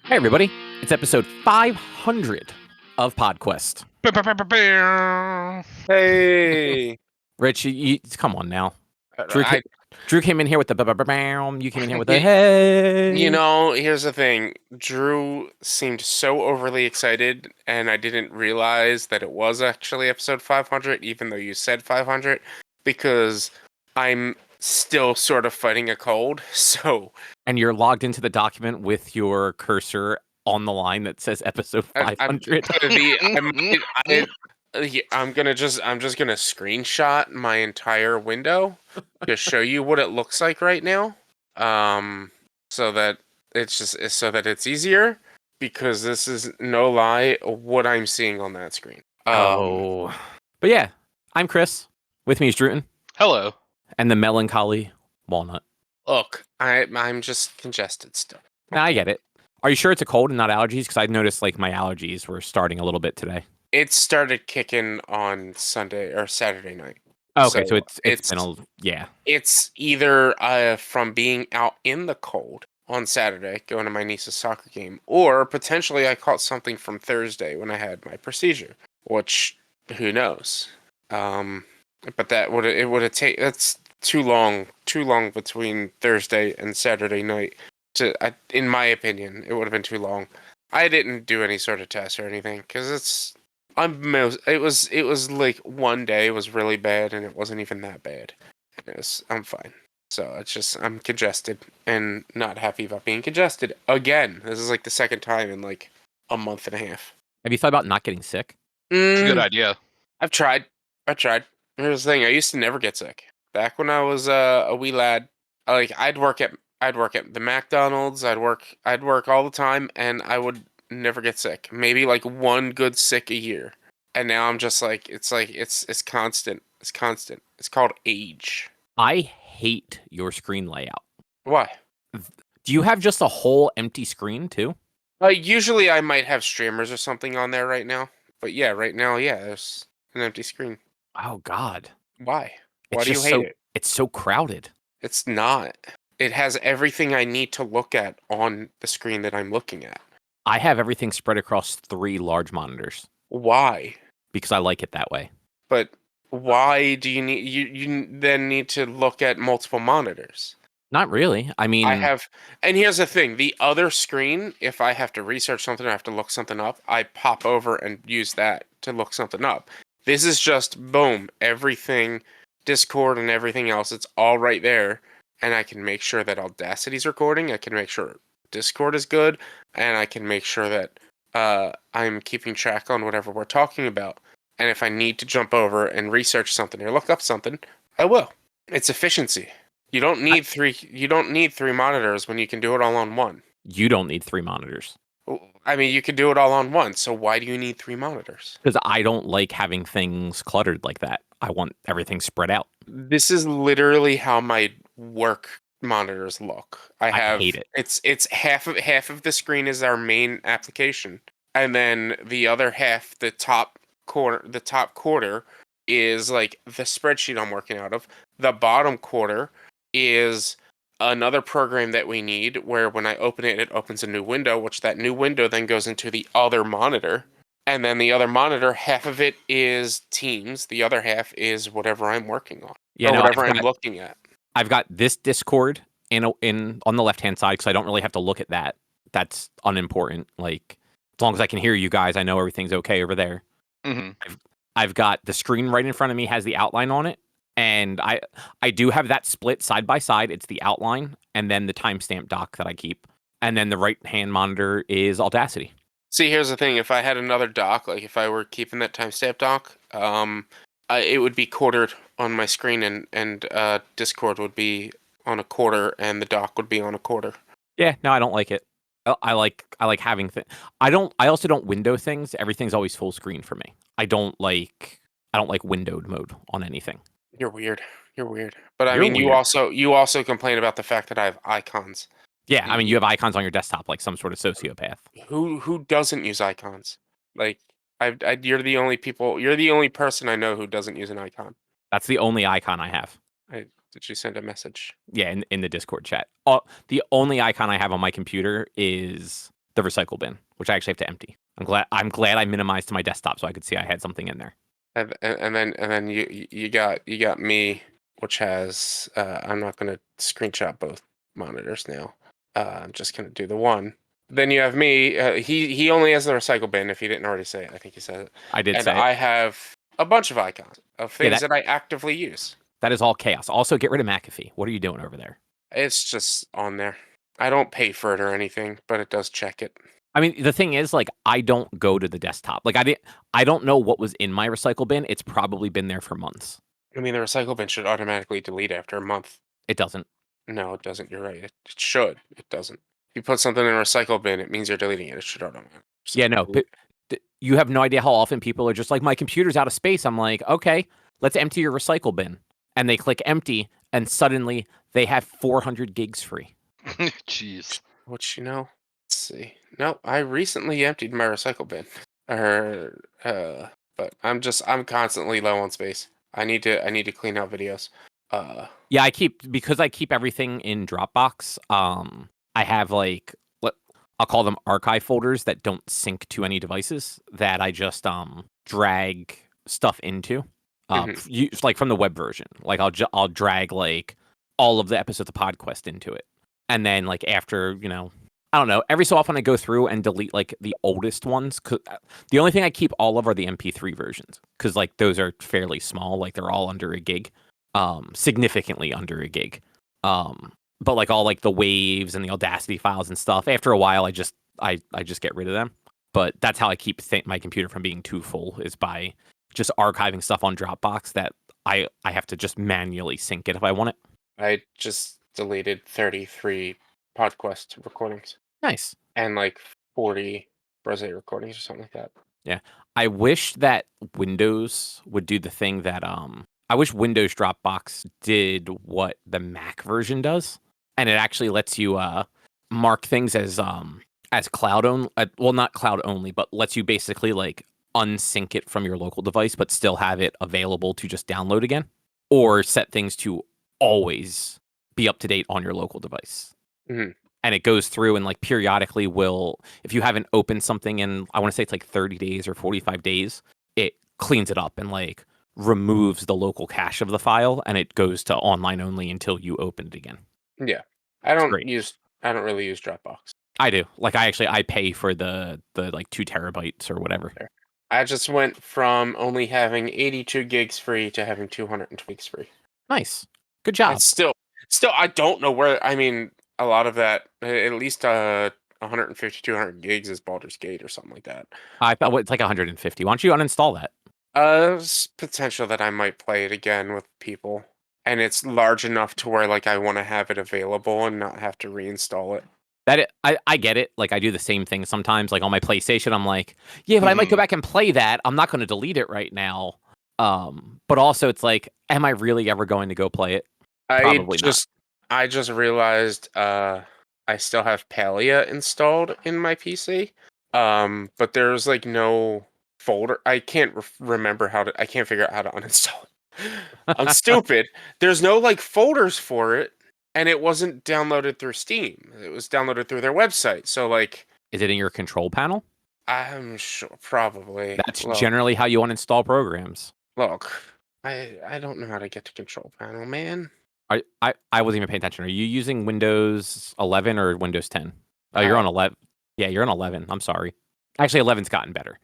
Hey, everybody. It's episode 500 of PodQuest. Hey, Richie, come on now. Drew, I, Drew came in here with the bam. You came in here with the hey. here's the thing. Drew seemed so overly excited, and I didn't realize that it was actually episode 500, even though you said 500, because I'm still sort of fighting a cold, so... And you're logged into the document with your cursor on the line that says episode 500. I'm just gonna screenshot my entire window to show you what it looks like right now. So that it's easier, because this is no lie what I'm seeing on that screen. But yeah, I'm Chris. With me is Drootin. Hello. And the melancholy Walnut. Look, I'm just congested still. Now, I get it. Are you sure it's a cold and not allergies? Because I noticed like my allergies were starting a little bit today. It started kicking on Sunday or Saturday night. Okay, so it's been yeah. It's either from being out in the cold on Saturday, going to my niece's soccer game, or potentially I caught something from Thursday when I had my procedure, which who knows. But that's too long between Thursday and Saturday night. In my opinion, it would have been too long. I didn't do any sort of test or anything because it was like one day was really bad and it wasn't even that bad. I'm fine. So it's just I'm congested and not happy about being congested again. This is like the second time in like a month and a half. Have you thought about not getting sick? It's a good idea. I've tried. Here's the thing. I used to never get sick. Back when I was a wee lad, I'd work at the McDonald's. I'd work all the time, and I would never get sick. Maybe like one good sick a year. And now I'm just like it's constant. It's constant. It's called age. I hate your screen layout. Why? Do you have just a whole empty screen too? Usually I might have streamers or something on there right now. But yeah, right now, there's an empty screen. Oh God. Why? Why do you hate it? It's so crowded. It's not. It has everything I need to look at on the screen that I'm looking at. I have everything spread across 3 large monitors. Why? Because I like it that way. But why do you need you then need to look at multiple monitors? Not really. I mean, and here's the thing, the other screen, if I have to research something, I have to look something up, I pop over and use that to look something up. This is just boom, everything, Discord and everything else, it's all right there, and I can make sure that Audacity's recording, I can make sure Discord is good, and I can make sure that I'm keeping track on whatever we're talking about. And if I need to jump over and research something or look up something, I will. It's efficiency. You don't need three monitors when you can do it all on one. You don't need 3 monitors. I mean, you can do it all on one, so why do you need 3 monitors? Because I don't like having things cluttered like that. I want everything spread out. This is literally how my work monitors look. I hate it. It's half of the screen is our main application, and then the other half, the top quarter is like the spreadsheet I'm working out of. The bottom quarter is another program that we need, where when I open it, it opens a new window, which that new window then goes into the other monitor. And then the other monitor, half of it is Teams, the other half is whatever I'm working on. Whatever I'm looking at. I've got this Discord in on the left-hand side, because I don't really have to look at that. That's unimportant. Like, as long as I can hear you guys, I know everything's okay over there. Mm-hmm. I've got the screen right in front of me, has the outline on it. And I do have that split side by side. It's the outline and then the timestamp dock that I keep. And then the right-hand monitor is Audacity. See, here's the thing. If I had another dock, like if I were keeping that timestamp dock, it would be quartered on my screen, and Discord would be on a quarter, and the dock would be on a quarter. Yeah, no, I don't like it. I like having things. I also don't window things. Everything's always full screen for me. I don't like windowed mode on anything. You're weird. But I mean, you also complain about the fact that I have icons. Yeah, I mean, you have icons on your desktop like some sort of sociopath. Who doesn't use icons? Like, you're the only person I know who doesn't use an icon. That's the only icon I have. Did you send a message? Yeah, in the Discord chat. The only icon I have on my computer is the recycle bin, which I actually have to empty. I'm glad I minimized to my desktop so I could see I had something in there. And then you got me, which has I'm not gonna screenshot both monitors now. I'm just gonna do the one. Then you have me. He only has the recycle bin. If he didn't already say it, I think he said it. I did And say it. I have a bunch of icons of Yeah, things that I actively use. that is all chaos. Also, get rid of McAfee. What are you doing over there? It's just on there. I don't pay for it or anything, but it does check it. I mean, the thing is, like, I don't go to the desktop. Like, I don't know what was in my recycle bin. It's probably been there for months. I mean, the recycle bin should automatically delete after a month. It doesn't. No, it doesn't. You're right. It should. It doesn't. If you put something in a recycle bin, it means you're deleting it. It should automatically. Yeah, no, but you have no idea how often people are just like, my computer's out of space. I'm like, okay, let's empty your recycle bin. And they click empty, and suddenly they have 400 gigs free. Jeez. Which, let's see. No, I recently emptied my recycle bin. But I'm constantly low on space. I need to clean out videos. Yeah, because I keep everything in Dropbox. I have like I'll call them archive folders that don't sync to any devices that I just drag stuff into. Like from the web version. Like I'll drag like all of the episodes of PodQuest into it. And then like after, I don't know, every so often I go through and delete like the oldest ones. Cause the only thing I keep all of are the MP3 versions, because like those are fairly small. Like they're all under a gig, significantly under a gig. But like all like the waves and the Audacity files and stuff, after a while I just get rid of them. But that's how I keep my computer from being too full, is by just archiving stuff on Dropbox that I have to just manually sync it if I want it. I just deleted 33 PodQuest recordings. Nice. And like 40 Rose recordings or something like that. Yeah. I wish that Windows would do the thing that I wish Windows Dropbox did what the Mac version does, and it actually lets you mark things as cloud only. Well, not cloud only, but lets you basically like unsync it from your local device, but still have it available to just download again, or set things to always be up to date on your local device. Mm-hmm. And it goes through and like periodically will, if you haven't opened something in, I want to say it's like 30 days or 45 days, it cleans it up and like removes the local cache of the file, and it goes to online only until you open it again. Yeah. I don't really use Dropbox. I do. Like I pay for the like 2 terabytes or whatever. I just went from only having 82 gigs free to having 220 gigs free. Nice. Good job. And still I don't know where, I mean, a lot of that, at least 150, 200 gigs is Baldur's Gate or something like that. I thought it's like 150. Why don't you uninstall that? There's potential that I might play it again with people, and it's large enough to where like I want to have it available and not have to reinstall it. I get it. Like I do the same thing sometimes. Like on my PlayStation, I'm like, yeah, but I might go back and play that. I'm not going to delete it right now. But also it's like, am I really ever going to go play it? Probably not. I just realized I still have Palia installed in my PC. But there's like no folder. I can't remember I can't figure out how to uninstall it. I'm stupid. There's no like folders for it, and it wasn't downloaded through Steam. It was downloaded through their website. So like, is it in your control panel? I'm sure probably. That's generally how you uninstall programs. Look, I don't know how to get to control panel, man. I wasn't even paying attention. Are you using Windows 11 or Windows 10? Oh, you're on 11. Yeah, you're on 11. I'm sorry. Actually, 11's gotten better.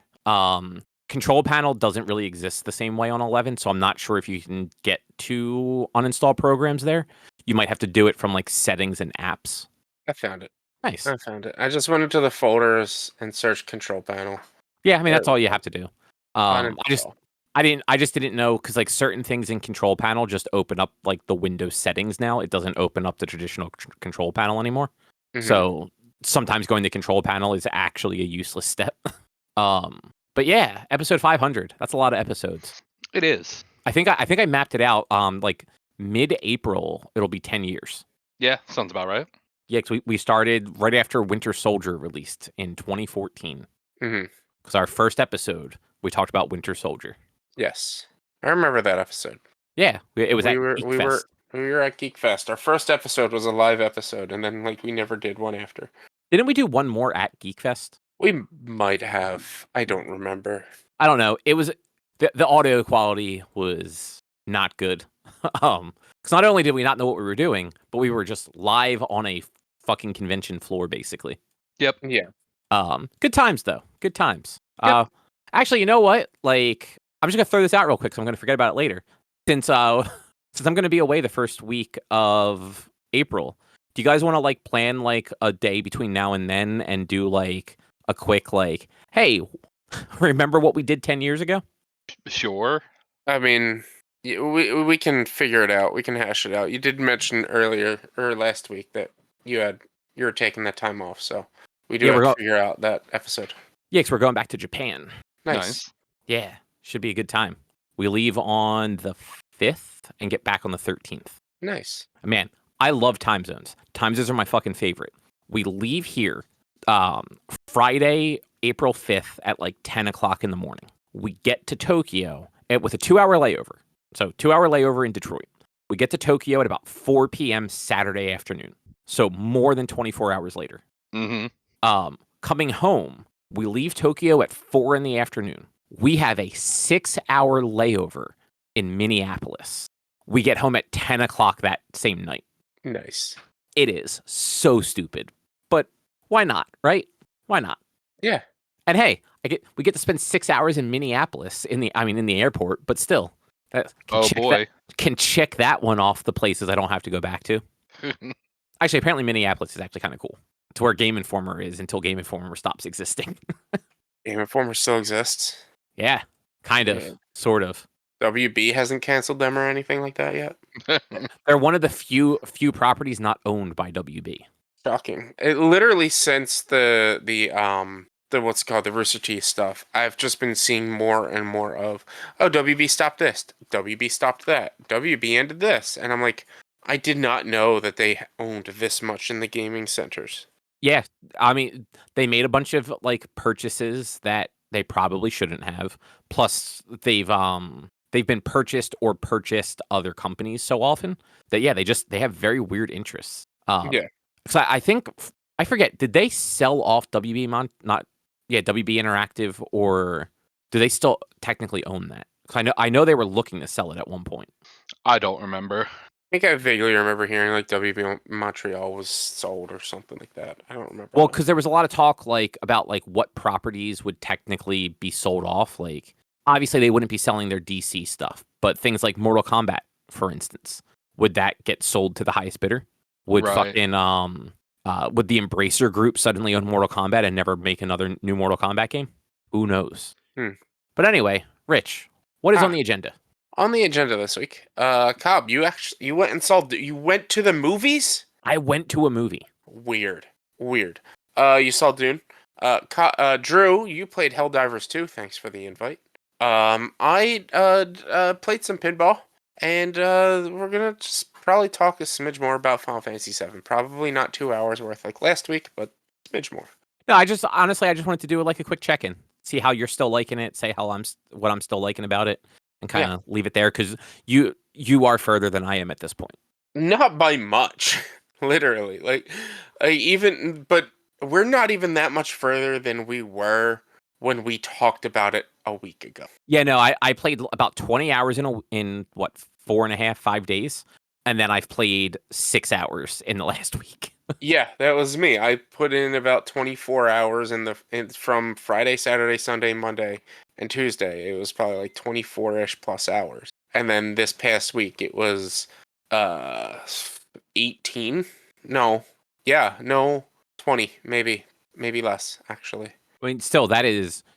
Control panel doesn't really exist the same way on 11, so I'm not sure if you can get to uninstall programs there. You might have to do it from like settings and apps. I found it. Nice. I found it. I just went into the folders and searched control panel. Yeah, I mean that's all you have to do. I just didn't know, because like certain things in control panel just open up like the Windows settings now. It doesn't open up the traditional control panel anymore. Mm-hmm. So sometimes going to control panel is actually a useless step. But yeah, episode 500. That's a lot of episodes. It is. I think I mapped it out. Like mid-April, it'll be 10 years. Yeah, sounds about right. Yeah, because we started right after Winter Soldier released in 2014. Mm-hmm. Because our first episode, we talked about Winter Soldier. Yes, I remember that episode. Yeah, it was Geek Fest. We were at Geek Fest. Our first episode was a live episode, and then like we never did one after. Didn't we do one more at GeekFest? We might have. I don't remember. I don't know. It was the audio quality was not good. Because not only did we not know what we were doing, but we were just live on a fucking convention floor, basically. Yep. Yeah. Good times though. Good times. Yep. Actually, you know what? Like, I'm just gonna throw this out real quick, so I'm gonna forget about it later. Since since I'm gonna be away the first week of April, do you guys want to like plan like a day between now and then and do like a quick like, hey, remember what we did 10 years ago? Sure. I mean, we can figure it out. We can hash it out. You did mention earlier or last week that you were taking that time off, so we do have to figure out that episode. Yeah, because we're going back to Japan. Nice. Yeah, should be a good time. We leave on the 5th and get back on the 13th. Nice. Man, I love time zones. Time zones are my fucking favorite. We leave here Friday, April 5th at like 10 o'clock in the morning. We get to Tokyo with a 2-hour layover. So 2-hour layover in Detroit. We get to Tokyo at about 4 p.m. Saturday afternoon. So more than 24 hours later. Mm-hmm. Coming home, we leave Tokyo at 4 in the afternoon. We have a 6-hour layover in Minneapolis. We get home at 10 o'clock that same night. Nice. It is so stupid. But why not, right? Why not? Yeah. And hey, we get to spend 6 hours in Minneapolis in the airport, but still. Can check that one off the places I don't have to go back to. Actually, apparently Minneapolis is actually kind of cool. It's where Game Informer is until Game Informer stops existing. Game Informer still exists. Yeah, kind of, Yeah. sort of. WB hasn't canceled them or anything like that yet. They're one of the few properties not owned by WB. Shocking. It literally since the what's it called, the Rooster Teeth stuff, I've just been seeing more and more of, oh, WB stopped this, WB stopped that, WB ended this, and I'm like, I did not know that they owned this much in the gaming centers. Yeah, I mean, they made a bunch of like purchases that they probably shouldn't have. Plus, they've been purchased or purchased other companies so often that they have very weird interests. Yeah. So I think I forget. Did they sell off WB WB Interactive, or do they still technically own that? Because I know they were looking to sell it at one point. I don't remember. I think I vaguely remember hearing like WB Montreal was sold or something like that. I don't remember. Well, because there was a lot of talk like about like what properties would technically be sold off. Like obviously they wouldn't be selling their DC stuff, but things like Mortal Kombat, for instance, would that get sold to the highest bidder? Would fucking would the Embracer Group suddenly own Mortal Kombat and never make another new Mortal Kombat game? Who knows? But anyway, Rich, what is on the agenda? On the agenda this week, Cobb, you went to the movies? I went to a movie. Weird. You saw Dune. Drew, you played Helldivers 2. Thanks for the invite. I played some pinball, and we're gonna just probably talk a smidge more about Final Fantasy VII. Probably not 2 hours worth like last week, but a smidge more. No, I just wanted to do like a quick check-in, see how you're still liking it, say what I'm still liking about it, and kind of leave it there because you are further than I am at this point. Not by much, literally. But we're not even that much further than we were when we talked about it a week ago. Yeah, no, I played about 20 hours in what 4.5, 5 days, and then I've played 6 hours in the last week. Yeah, that was me. I put in about 24 hours from Friday, Saturday, Sunday, Monday, and Tuesday. It was probably like 24-ish plus hours. And then this past week, it was 18. No. Yeah, no, 20, maybe less, actually. I mean, still,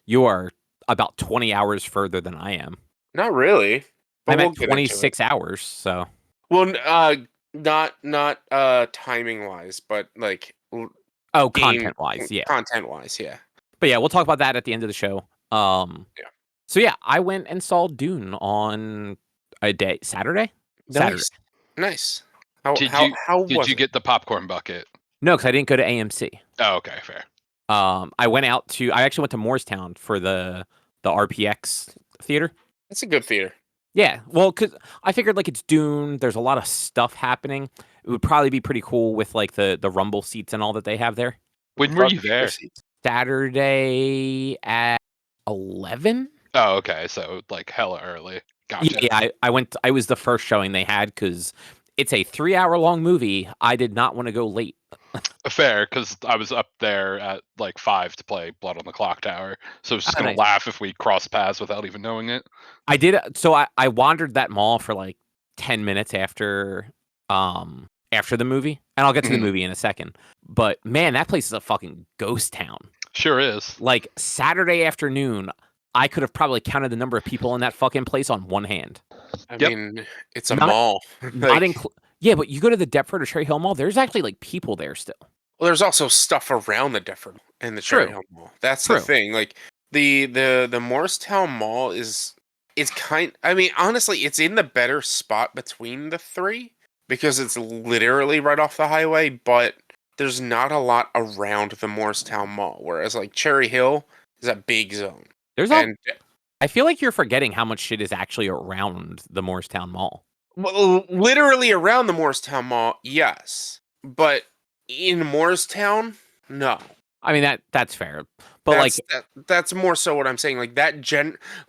you are about 20 hours further than I am. Not really. I'm at 26 hours, so. Well, not timing wise, but like content wise, yeah. Content wise, yeah. But yeah, we'll talk about that at the end of the show. Yeah. So yeah, I went and saw Dune on Saturday. Nice. Did you get the popcorn bucket? No, because I didn't go to AMC. Oh, okay, fair. I actually went to Morristown for the RPX theater. That's a good theater. Yeah, well, because I figured like it's Dune. There's a lot of stuff happening. It would probably be pretty cool with like the rumble seats and all that they have there. When were you there? Saturday at 11. Oh, okay. So like hella early. Gotcha. Yeah, I went. I was the first showing they had because it's a 3-hour-long movie. I did not want to go late. Fair, because I was up there at like 5 to play Blood on the Clock Tower, so I was just gonna Nice. laugh if we crossed paths without even knowing it. I did. So I wandered that mall for like 10 minutes after the movie, and I'll get to the movie in a second. But man, that place is a fucking ghost town. Sure is. Like Saturday afternoon, I could have probably counted the number of people in that fucking place on one hand. I mean, it's a mall. Yeah, but you go to the Deptford or Cherry Hill Mall, there's actually like people there still. Well, there's also stuff around the Deptford and the Cherry Hill Mall. That's the thing. Like the Morristown Mall is I mean, honestly, it's in the better spot between the three because it's literally right off the highway, but there's not a lot around the Morristown Mall. Whereas like Cherry Hill is a big zone. I feel like you're forgetting how much shit is actually around the Morristown Mall. Well, literally around the Morristown Mall, yes. But in Morristown, no. I mean that's fair. But that's more so what I'm saying. Like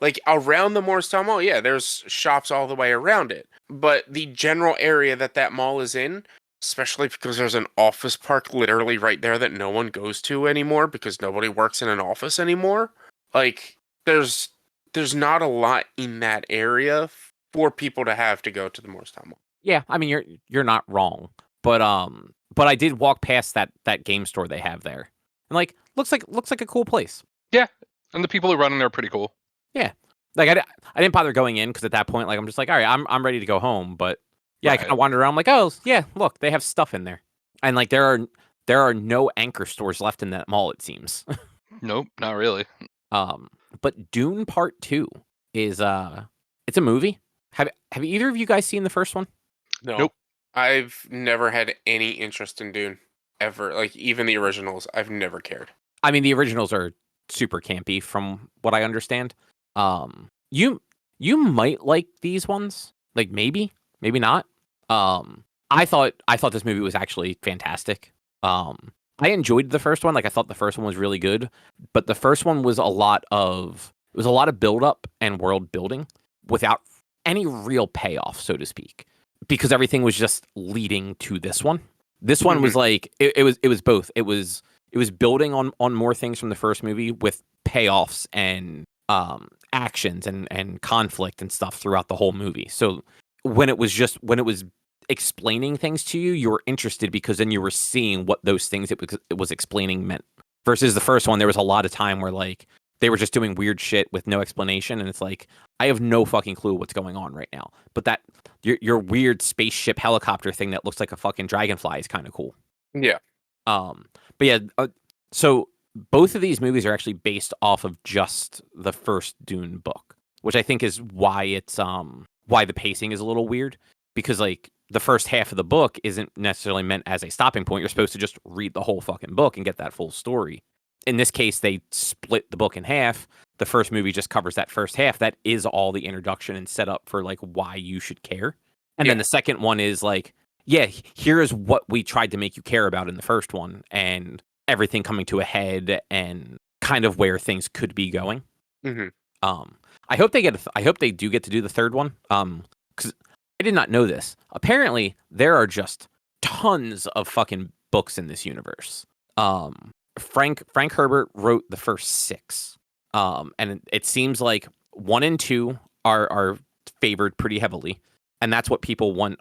like around the Morristown Mall, yeah, there's shops all the way around it. But the general area that mall is in, especially because there's an office park literally right there that no one goes to anymore because nobody works in an office anymore. Like there's not a lot in that area for people to have to go to the Morristown Mall. Yeah, I mean you're not wrong, but I did walk past that game store they have there, and like looks like a cool place. Yeah, and the people who run in there are pretty cool. Yeah, like I didn't bother going in because at that point like I'm just like all right I'm ready to go home, but yeah I kind of wandered around I'm like oh yeah look they have stuff in there, and like there are no anchor stores left in that mall it seems. Nope, not really. But Dune Part II is it's a movie. Have either of you guys seen the first one? No. Nope. I've never had any interest in Dune ever. Like even the originals, I've never cared. I mean, the originals are super campy from what I understand. You might like these ones. Like maybe not. I thought this movie was actually fantastic. I enjoyed the first one. Like I thought the first one was really good, but the first one was a lot of build up and world building without any real payoff, so to speak, because everything was just leading to this one. This one was like it was both. It was building on more things from the first movie with payoffs and actions and conflict and stuff throughout the whole movie. So when it was explaining things to you, you were interested because then you were seeing what those things it was explaining meant. Versus the first one, there was a lot of time where like they were just doing weird shit with no explanation, and it's like I have no fucking clue what's going on right now. But that your weird spaceship helicopter thing that looks like a fucking dragonfly is kind of cool. Yeah. But yeah, so both of these movies are actually based off of just the first Dune book, which I think is why it's why the pacing is a little weird, because like the first half of the book isn't necessarily meant as a stopping point. You're supposed to just read the whole fucking book and get that full story. In this case, they split the book in half. The first movie just covers that first half. That is all the introduction and setup for like why you should care. And then the second one is like, yeah, here is what we tried to make you care about in the first one, and everything coming to a head and kind of where things could be going. I hope they do get to do the third one. Because I did not know this. Apparently, there are just tons of fucking books in this universe. Frank Herbert wrote the first 6. And it seems like 1 and 2 are favored pretty heavily. And that's what people want.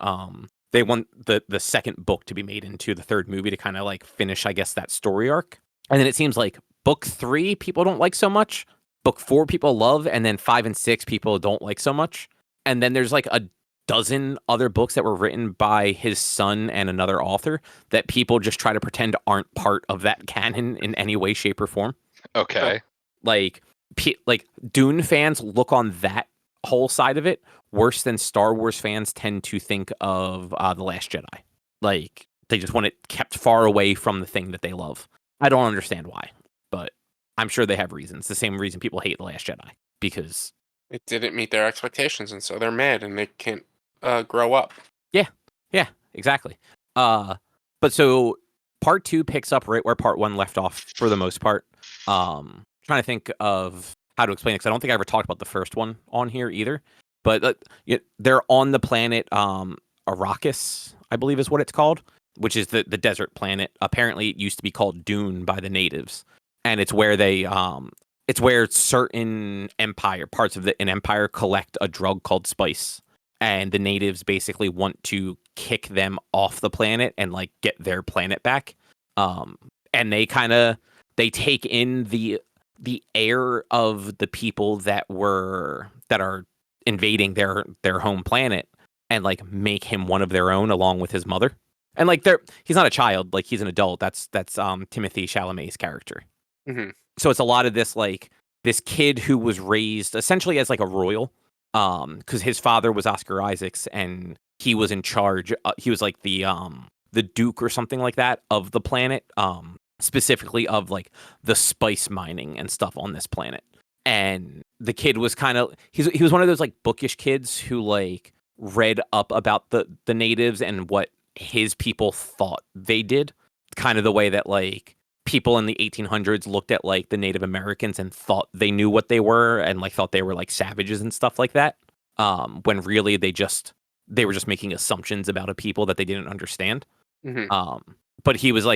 They want the second book to be made into the third movie to kind of like finish, I guess, that story arc. And then it seems like book 3 people don't like so much. Book 4 people love, and then 5 and 6 people don't like so much. And then there's like a dozen other books that were written by his son and another author that people just try to pretend aren't part of that canon in any way, shape, or form. Okay. Like Dune fans look on that whole side of it worse than Star Wars fans tend to think of The Last Jedi. Like, they just want it kept far away from the thing that they love. I don't understand why, but I'm sure they have reasons. The same reason people hate The Last Jedi, because it didn't meet their expectations, and so they're mad, and they can't grow up. Yeah, exactly. But so Part 2 picks up right where Part 1 left off for the most part. Trying to think of how to explain it, because I don't think I ever talked about the first one on here either. But they're on the planet Arrakis, I believe is what it's called, which is the desert planet. Apparently, it used to be called Dune by the natives, and it's where it's where certain parts of an empire collect a drug called spice, and the natives basically want to kick them off the planet and like get their planet back. And they take in the heir of the people that are invading their home planet and like make him one of their own along with his mother. And like he's not a child, like he's an adult. That's Timothée Chalamet's character. Mm-hmm. So it's a lot of this like this kid who was raised essentially as like a royal, because his father was Oscar Isaacs and he was in charge. He was like the Duke or something like that of the planet, specifically of like the spice mining and stuff on this planet. And the kid was he was one of those like bookish kids who like read up about the natives and what his people thought they did, kind of the way that like people in the 1800s looked at like the Native Americans and thought they knew what they were and like thought they were like savages and stuff like that, when really they were just making assumptions about a people that they didn't understand. Mm-hmm. But he was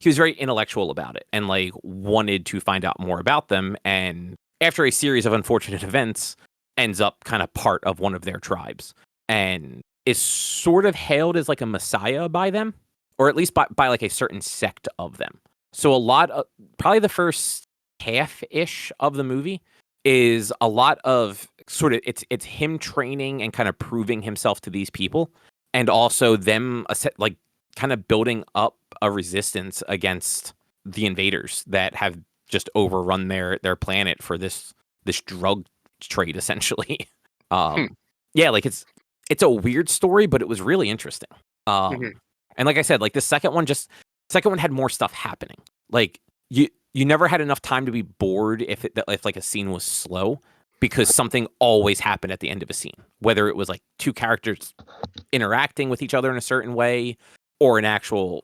very intellectual about it and like wanted to find out more about them, and after a series of unfortunate events ends up kind of part of one of their tribes and is sort of hailed as like a messiah by them, or at least by like a certain sect of them. So a lot of probably the first half-ish of the movie is a lot of sort of it's him training and kind of proving himself to these people, and also them like kind of building up a resistance against the invaders that have just overrun their planet for this drug trade essentially. Yeah, like it's a weird story, but it was really interesting. And like I said, like the second one had more stuff happening. Like you never had enough time to be bored if like a scene was slow, because something always happened at the end of a scene, whether it was like two characters interacting with each other in a certain way, or an actual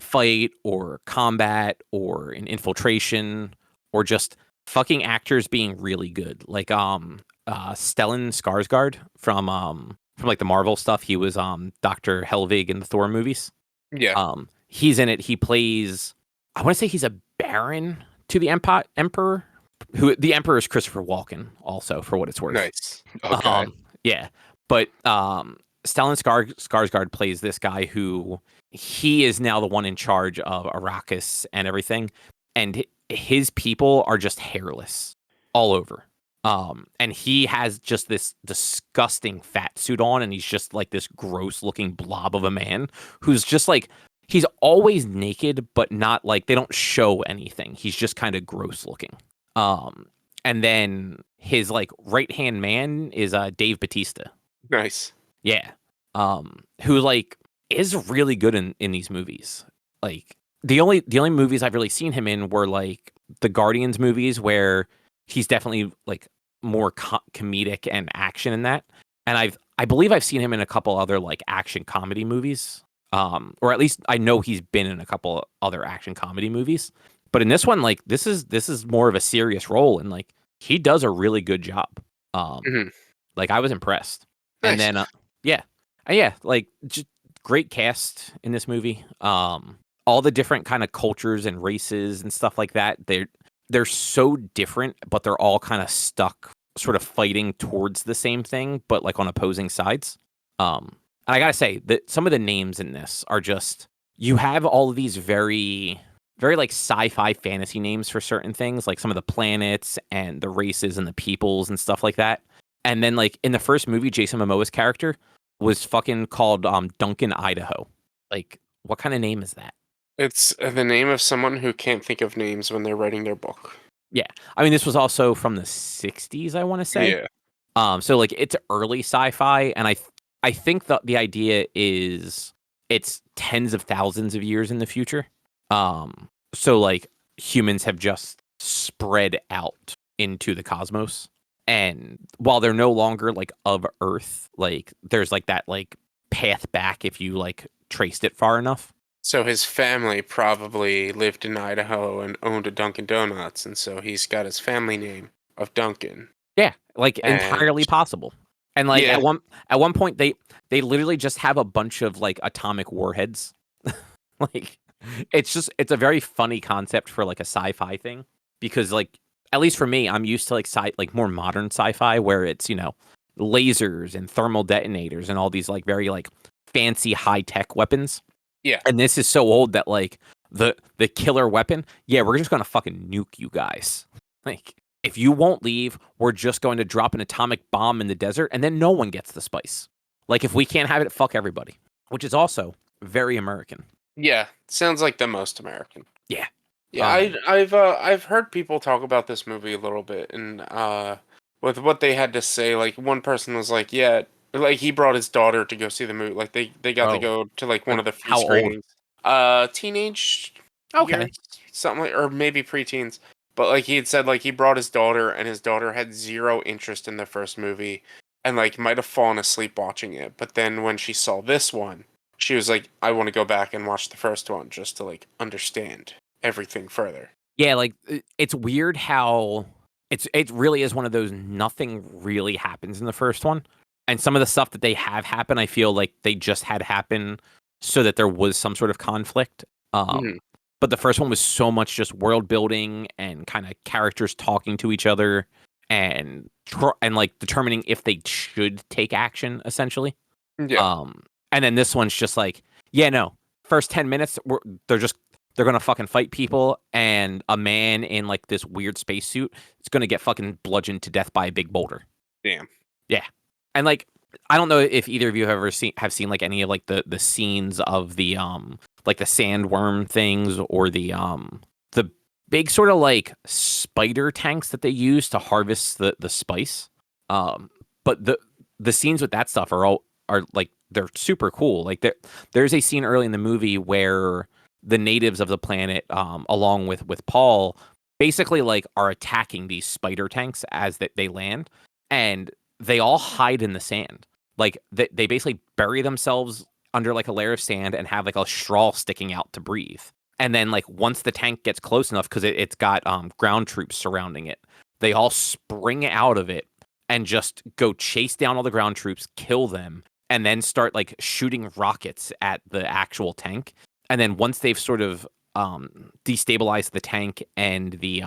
fight or combat or an infiltration, or just fucking actors being really good. Like Stellan Skarsgård from like the Marvel stuff. He was Dr. Helvig in the Thor movies. Yeah. He's in it. He plays, I want to say he's a baron to the emperor. Who the emperor is Christopher Walken, also, for what it's worth. Nice. Okay. Yeah, but Stellan Skarsgård plays this guy who he is now the one in charge of Arrakis and everything, and his people are just hairless all over. And he has just this disgusting fat suit on, and he's just like this gross looking blob of a man who's just like, he's always naked, but not like, they don't show anything. He's just kind of gross looking. And then his like right hand man is Dave Bautista. Nice. Yeah. Who like is really good in these movies. Like the only movies I've really seen him in were like the Guardians movies, where he's definitely like more comedic and action in that. And I believe I've seen him in a couple other like action comedy movies. Or at least I know he's been in a couple other action comedy movies. But in this one, like this is more of a serious role, and like he does a really good job. Like I was impressed. Nice. And then yeah, like just great cast in this movie. All the different kind of cultures and races and stuff like that. They're so different, but they're all kind of stuck, sort of fighting towards the same thing, but like on opposing sides. And I gotta say that some of the names in this are just, you have all of these very, very like sci-fi fantasy names for certain things, like some of the planets and the races and the peoples and stuff like that. And then like in the first movie, Jason Momoa's character was fucking called Duncan Idaho. Like, what kind of name is that? It's the name of someone who can't think of names when they're writing their book. Yeah. I mean, this was also from the 60s, I want to say. Yeah. So like it's early sci-fi, and I think the idea is it's tens of thousands of years in the future. So like humans have just spread out into the cosmos, and while they're no longer like of Earth, like there's like that like path back if you like traced it far enough. So his family probably lived in Idaho and owned a Dunkin' Donuts, and so he's got his family name of Dunkin'. Yeah, like And entirely possible. And like yeah, at one point they literally just have a bunch of like atomic warheads. Like it's a very funny concept for like a sci-fi thing because like at least for me, I'm used to like more modern sci-fi where it's, lasers and thermal detonators and all these like very like fancy high-tech weapons. yeah, And this is so old that like the killer weapon, yeah, we're just gonna fucking nuke you guys. Like if you won't leave, we're just going to drop an atomic bomb in the desert, and then no one gets the spice. Like if we can't have it, fuck everybody. Which is also very American. yeah. Sounds like the most American. Yeah. Yeah, I've heard people talk about this movie a little bit, and with what they had to say, like one person was like, yeah, like he brought his daughter to go see the movie, like they got to Oh, go to like one like of the few how old? screenings. Teenage Okay. years, something like, or maybe preteens. But like he had said, like he brought his daughter, and his daughter had zero interest in the first movie, and like might have fallen asleep watching it. But then when she saw this one, she was like, I want to go back and watch the first one just to like understand everything further. Yeah, like it's weird how it really is one of those nothing really happens in the first one. And some of the stuff that they have happen, I feel like they just had happen so that there was some sort of conflict. Mhm. But the first one was so much just world building and kind of characters talking to each other and like determining if they should take action essentially. Yeah, And then this one's just like, yeah, no. First 10 minutes they're gonna fucking fight people, and a man in like this weird spacesuit is gonna get fucking bludgeoned to death by a big boulder. damn. Yeah. And like I don't know if either of you have ever seen like any of like the scenes of the like the sandworm things or the big sort of like spider tanks that they use to harvest the spice. But the scenes with that stuff are like they're super cool. Like there's a scene early in the movie where the natives of the planet, along with Paul, basically like are attacking these spider tanks as they land, and they all hide in the sand. Like they basically bury themselves under like a layer of sand and have like a straw sticking out to breathe. And then like once the tank gets close enough, because it's got ground troops surrounding it, they all spring out of it and just go chase down all the ground troops, kill them, and then start like shooting rockets at the actual tank. And then once they've sort of destabilized the tank and the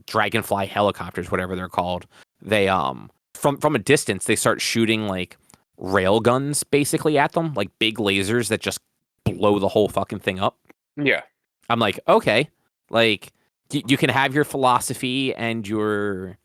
dragonfly helicopters, whatever they're called, they from a distance they start shooting like rail guns basically at them, like big lasers that just blow the whole fucking thing up. Yeah, I'm like, okay, like you can have your philosophy and your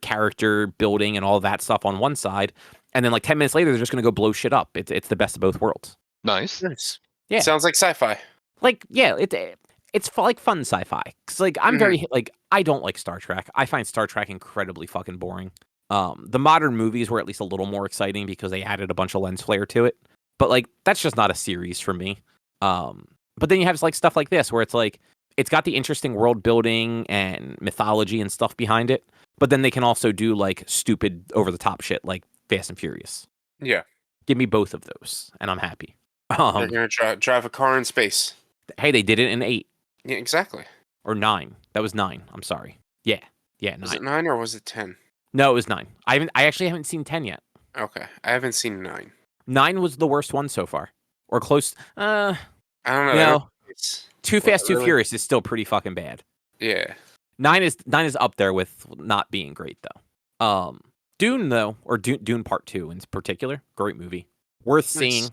character building and all that stuff on one side, and then like 10 minutes later they're just gonna go blow shit up. It's the best of both worlds. Nice. nice. Yeah. Sounds like sci-fi. Like yeah, it's like fun sci-fi because like I'm very like I don't like Star Trek. I find Star Trek incredibly fucking boring. The modern movies were at least a little more exciting because they added a bunch of lens flare to it, but like that's just not a series for me. But then you have like stuff like this where it's like it's got the interesting world building and mythology and stuff behind it, but then they can also do like stupid over the top shit like Fast and Furious. Yeah, Give me both of those and I'm happy. they're gonna drive a car in space. Hey, they did it in 8 Yeah, exactly. or 9. That was 9. I'm sorry. Yeah, 9. Was it 9 or was it 10? No, it was 9. I actually haven't seen 10 yet. Okay, I haven't seen 9. 9 was the worst one so far, or close. I don't know. You know, It's Too Fast, Too really- Furious is still pretty fucking bad. Yeah, 9 is up there with not being great though. Dune though, or Dune Part 2 in particular, great movie, worth seeing.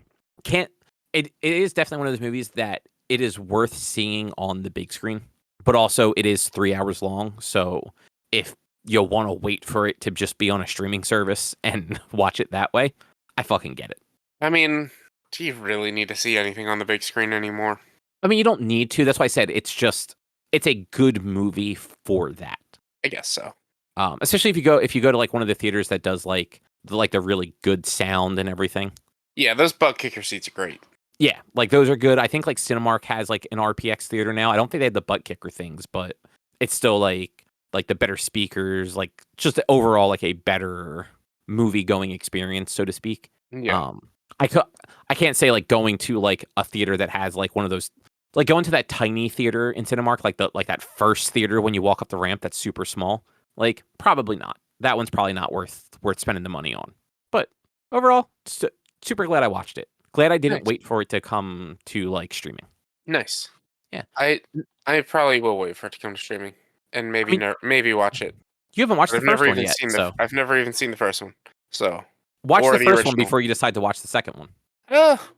It is definitely one of those movies that it is worth seeing on the big screen, but also it is 3 hours long. So if you'll want to wait for it to just be on a streaming service and watch it that way, I fucking get it. I mean, do you really need to see anything on the big screen anymore? I mean, you don't need to. That's why I said it's a good movie for that. I guess so. Especially if you go to like one of the theaters that does like the really good sound and everything. Yeah, those butt kicker seats are great. Yeah, like those are good. I think like Cinemark has like an RPX theater now. I don't think they have the butt kicker things, but it's still like the better speakers, like just overall like a better movie going experience, so to speak. Yeah. I can't say like going to like a theater that has like one of those, like going to that tiny theater in Cinemark, like that first theater when you walk up the ramp that's super small. Like probably not. That one's probably not worth spending the money on. But overall, super glad I watched it. Glad I didn't Nice. wait for it to come to like streaming. Nice. Yeah. I probably will wait for it to come to streaming and maybe maybe watch it. You haven't watched But the first one yet, so I've never even seen the first one. So watch or the the first one original. before you decide to watch the second one.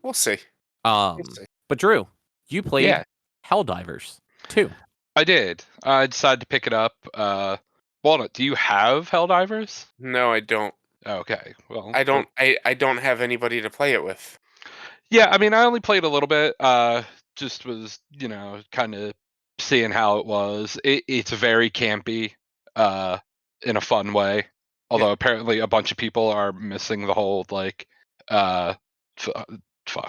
We'll see. But Drew, you played Yeah. Helldivers 2. I did. I decided to pick it up. Walnut, do you have Helldivers? No, I don't. Okay. Well, I don't. I don't have anybody to play it with. Yeah, I mean, I only played a little bit. Just was, kind of seeing how it was. It's very campy, in a fun way. Although apparently a bunch of people are missing the whole like, fuck,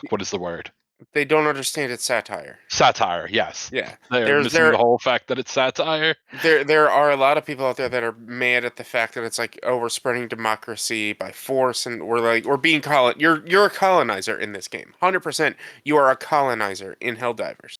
what is the word? They don't understand it's satire. Satire. Yes. Yeah. They're missing the whole fact that it's satire. There are a lot of people out there that are mad at the fact that it's like, oh, we're spreading democracy by force, and we're being you're a colonizer in this game. 100%, you are a colonizer in Helldivers.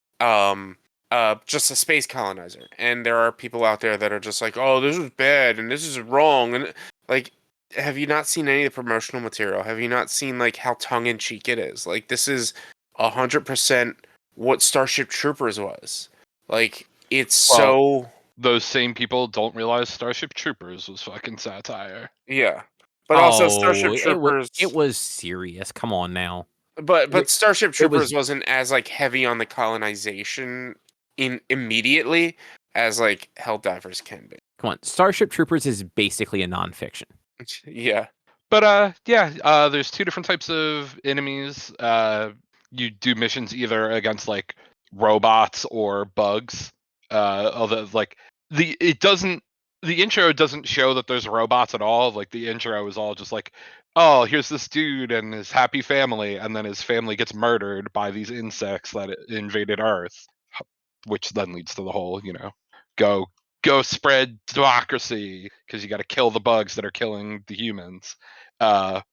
Just a space colonizer. And there are people out there that are just like, oh, this is bad and this is wrong, and like, have you not seen any of the promotional material? Have you not seen like how tongue in cheek it is? Like, this is 100% what Starship Troopers was. Like, it's so. Those same people don't realize Starship Troopers was fucking satire. Yeah, but also Starship Troopers. It was serious. Come on now. But Starship Troopers wasn't as like heavy on the colonization immediately as like Helldivers can be. Come on, Starship Troopers is basically a nonfiction. Yeah. But there's two different types of enemies. You do missions either against like robots or bugs. Although like the intro doesn't show that there's robots at all. Like the intro is all just like, oh, here's this dude and his happy family, and then his family gets murdered by these insects that invaded Earth, which then leads to the whole, go spread democracy because you got to kill the bugs that are killing the humans. But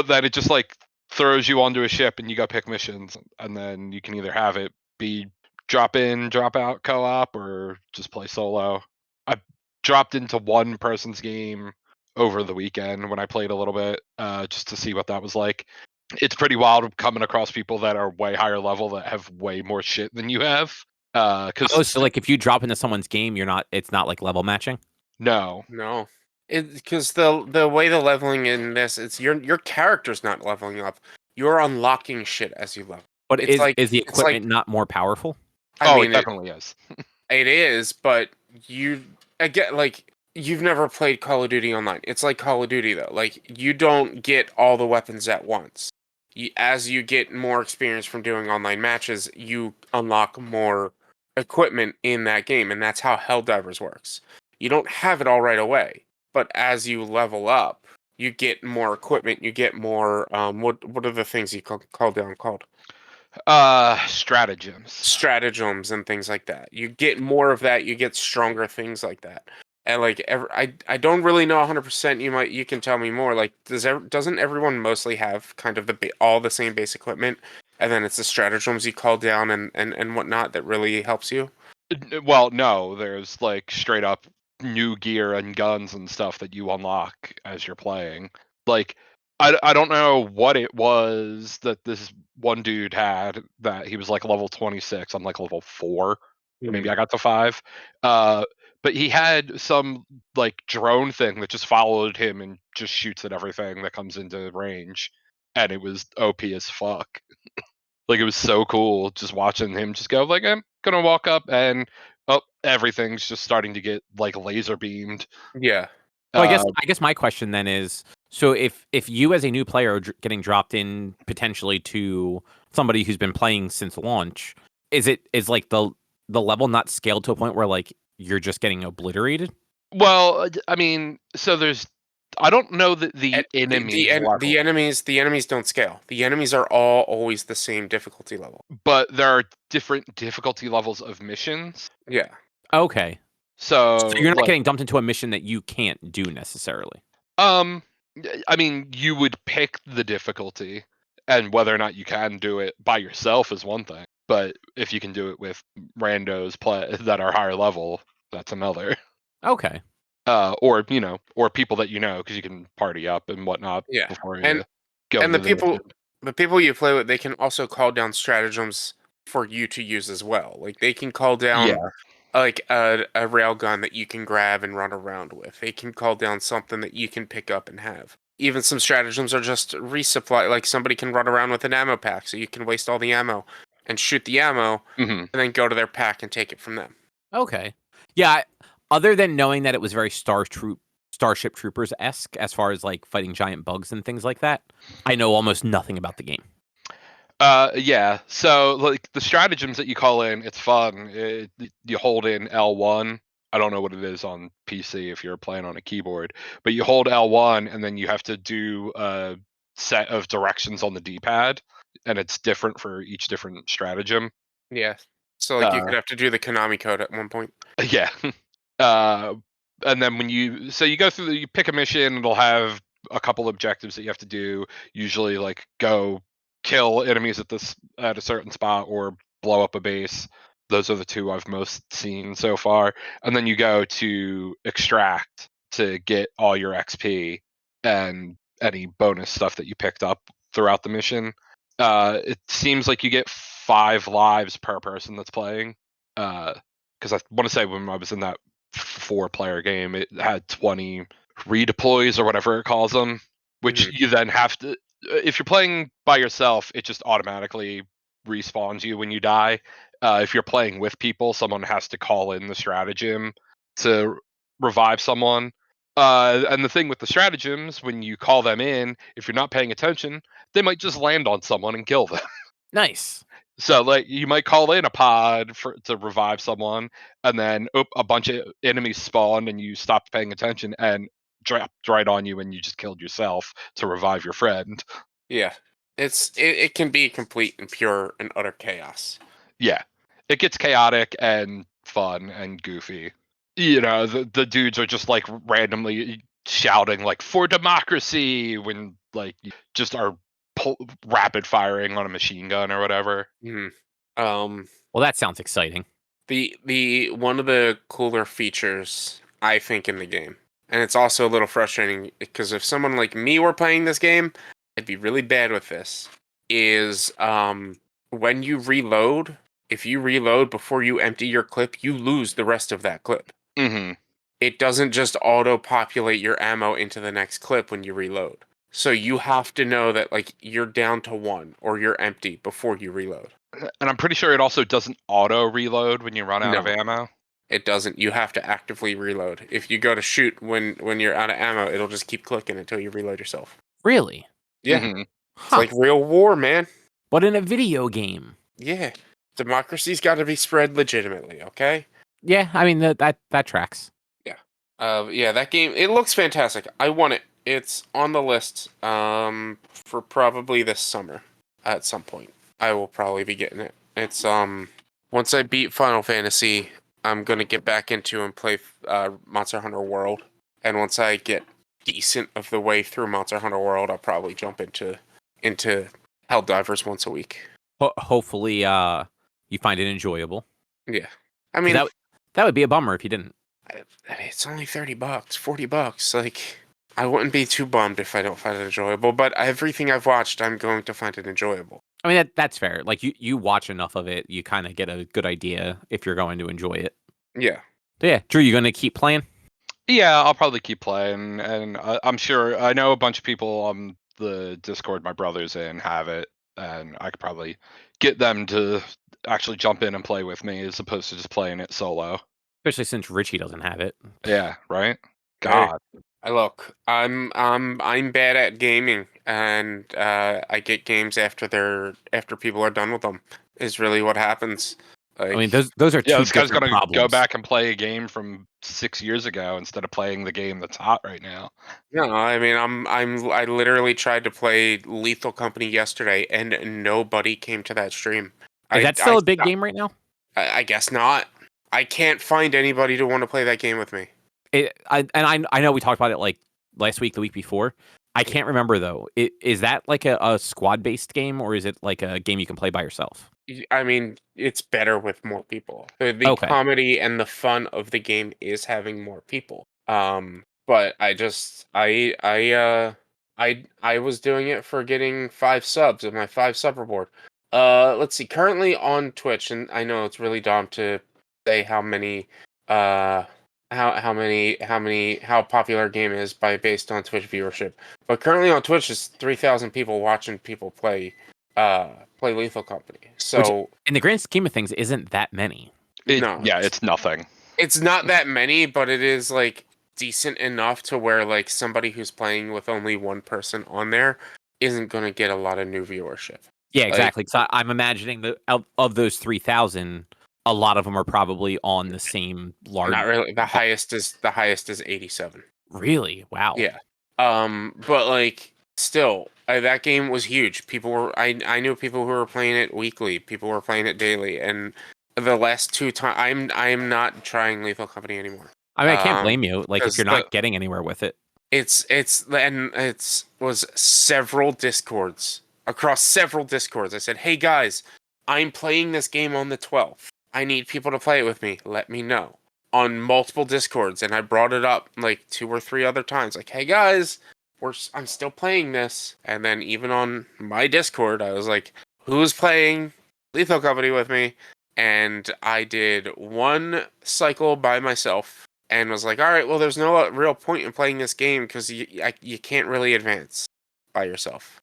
then it just like throws you onto a ship and you go pick missions, and then you can either have it be drop in, drop out co-op or just play solo. I dropped into one person's game over the weekend when I played a little bit, just to see what that was like. It's pretty wild coming across people that are way higher level that have way more shit than you have. So like if you drop into someone's game, it's not like level matching? No. Because the way the leveling in this, it's your character's not leveling up. You're unlocking shit as you level. But is the equipment not more powerful? I mean, it definitely is. It is, but you've never played Call of Duty Online. It's like Call of Duty though. Like, you don't get all the weapons at once. As you get more experience from doing online matches, you unlock more equipment in that game, and that's how Helldivers works. You don't have it all right away, but as you level up, you get more equipment. You get more. What are the things you call down called? Stratagems and things like that. You get more of that. You get stronger things like that. And like I don't really know 100%. You can tell me more. Like, doesn't everyone mostly have kind of all the same base equipment, and then it's the stratagems you call down and whatnot that really helps you? Well, no, there's like straight up new gear and guns and stuff that you unlock as you're playing. Like, I don't know what it was that this one dude had that he was like level 26. I'm like level 4. Maybe I got to 5. But he had some like drone thing that just followed him and just shoots at everything that comes into range, and it was OP as fuck. Like, it was so cool just watching him just go like, I'm gonna walk up and everything's just starting to get like laser beamed. Yeah. So I guess my question then is, so if you as a new player are getting dropped in potentially to somebody who's been playing since launch, is like the level not scaled to a point where like you're just getting obliterated? Well, I mean, so I don't know that the enemies don't scale. The enemies are all always the same difficulty level. But there are different difficulty levels of missions. Yeah. Okay. So you're not getting dumped into a mission that you can't do necessarily. I mean, you would pick the difficulty, And whether or not you can do it by yourself is one thing, but if you can do it with randos that are higher level, that's another. Okay. Or or people that because you can party up and whatnot Yeah. before you And go and into the people you play with, they can also call down stratagems for you to use as well. Like they can call down Yeah. like a rail gun that you can grab and run around with. They can call down something that you can pick up and have. Even some stratagems are just resupply. Like somebody can run around with an ammo pack, so you can waste all the ammo and shoot the ammo, Mhm. and then go to their pack and take it from them. Okay. Yeah. Other than knowing that it was very Starship Troopers esque as far as like fighting giant bugs and things like that, I know almost nothing about the game. Yeah. So like the stratagems that you call in, it's fun. You hold in L1. I don't know what it is on PC if you're playing on a keyboard, but you hold L1 and then you have to do a set of directions on the D-pad, and it's different for each different stratagem. Yeah. So like you could have to do the Konami code at one point. Yeah. uh, and then you go through, you pick a mission, it'll have a couple objectives that you have to do. Usually, like go kill enemies at a certain spot or blow up a base. Those are the two I've most seen so far. And then you go to extract to get all your XP and any bonus stuff that you picked up throughout the mission. It seems like you get 5 lives per person that's playing. Because I want to say when I was in that 4-player game, it had 20 redeploys or whatever it calls them, which you then have to. If you're playing by yourself, it just automatically respawns you when you die. If you're playing with people, someone has to call in the stratagem to revive someone. And the thing with the stratagems, when you call them in, if you're not paying attention, they might just land on someone and kill them. Nice. So like you might call in a pod to revive someone, and then a bunch of enemies spawn, and you stopped paying attention and dropped right on you, and you just killed yourself to revive your friend. Yeah. It can be complete and pure and utter chaos. Yeah, it gets chaotic and fun and goofy. The dudes are just like randomly shouting like "for democracy" when like you just are rapid firing on a machine gun or whatever. Um, Well, that sounds exciting. the one of the cooler features I think in the game, and it's also a little frustrating because if someone like me were playing this game, I'd be really bad with this. Is when you reload, if you reload before you empty your clip, you lose the rest of that clip. Mm-hmm. It doesn't just auto-populate your ammo into the next clip when you reload. So you have to know that like you're down to 1 or you're empty before you reload. And I'm pretty sure it also doesn't auto reload when you run out of No, ammo. it doesn't. You have to actively reload. If you go to shoot when you're out of ammo, it'll just keep clicking until you reload yourself. Really? Yeah. Mm-hmm. It's like real war, man. But in a video game. Yeah. Democracy's got to be spread legitimately, okay? Yeah, I mean that tracks. Yeah. Yeah, that game, it looks fantastic. I want it. It's on the list for probably this summer at some point. I will probably be getting it. It's once I beat Final Fantasy, I'm going to get back into and play Monster Hunter World. And once I get decent of the way through Monster Hunter World, I'll probably jump into Helldivers once a week. Hopefully, you find it enjoyable. Yeah. I mean, that would be a bummer if you didn't. it's only $30, $40. Like, I wouldn't be too bummed if I don't find it enjoyable. But everything I've watched, I'm going to find it enjoyable. I mean that's fair. Like you watch enough of it, you kind of get a good idea if you're going to enjoy it. Yeah. So yeah, Drew, you going to keep playing? Yeah, I'll probably keep playing, and I'm sure I know a bunch of people on the Discord my brother's in have it, and I could probably get them to actually jump in and play with me as opposed to just playing it solo. Especially since Richie doesn't have it. Yeah, right? Hey, God. I'm bad at gaming, and I get games after people are done with them. Is really what happens. Like, I mean, those are Yeah, two this guy's different gonna go problems. back and play a game from 6 years ago instead of playing the game that's hot right now. no, I mean, I literally tried to play Lethal Company yesterday, and nobody came to that stream. Is that still a big game right now? I guess not. I can't find anybody to want to play that game with me. I know we talked about it like last week, the week before. I can't remember though. Is that like a squad based game, or is it like a game you can play by yourself? I mean, it's better with more people. The Okay. comedy and the fun of the game is having more people. But I was doing it for getting 5 subs of my 5 sub reward. Let's see. Currently on Twitch, and I know it's really dumb to say how many how popular a game is by based on Twitch viewership. But currently on Twitch is 3,000 people watching people play Lethal Company. Which, So in the grand scheme of things, isn't that many. no, It's nothing. it's not that many, but it is like decent enough to where like somebody who's playing with only one person on there isn't going to get a lot of new viewership. Yeah, Like, exactly. So I'm imagining that of those 3,000, a lot of them are probably on the same large. not really. The highest is 87. Really? Wow. Yeah. But like still, that game was huge. I knew people who were playing it weekly. People were playing it daily, and the last 2 times I'm not trying Lethal Company anymore. I mean, I can't blame you. Like, if 'Cause you're not getting anywhere with it. it's was several discords across several discords. I said, "Hey guys, I'm playing this game on the 12th. I need people to play it with me. Let me know." On multiple discords, and I brought it up like 2 or 3 other times. Like, "Hey guys, I'm still playing this." And then even on my Discord, I was like, "Who's playing Lethal Company with me?" And I did one cycle by myself and was like, all right, well, there's no real point in playing this game because you can't really advance by yourself.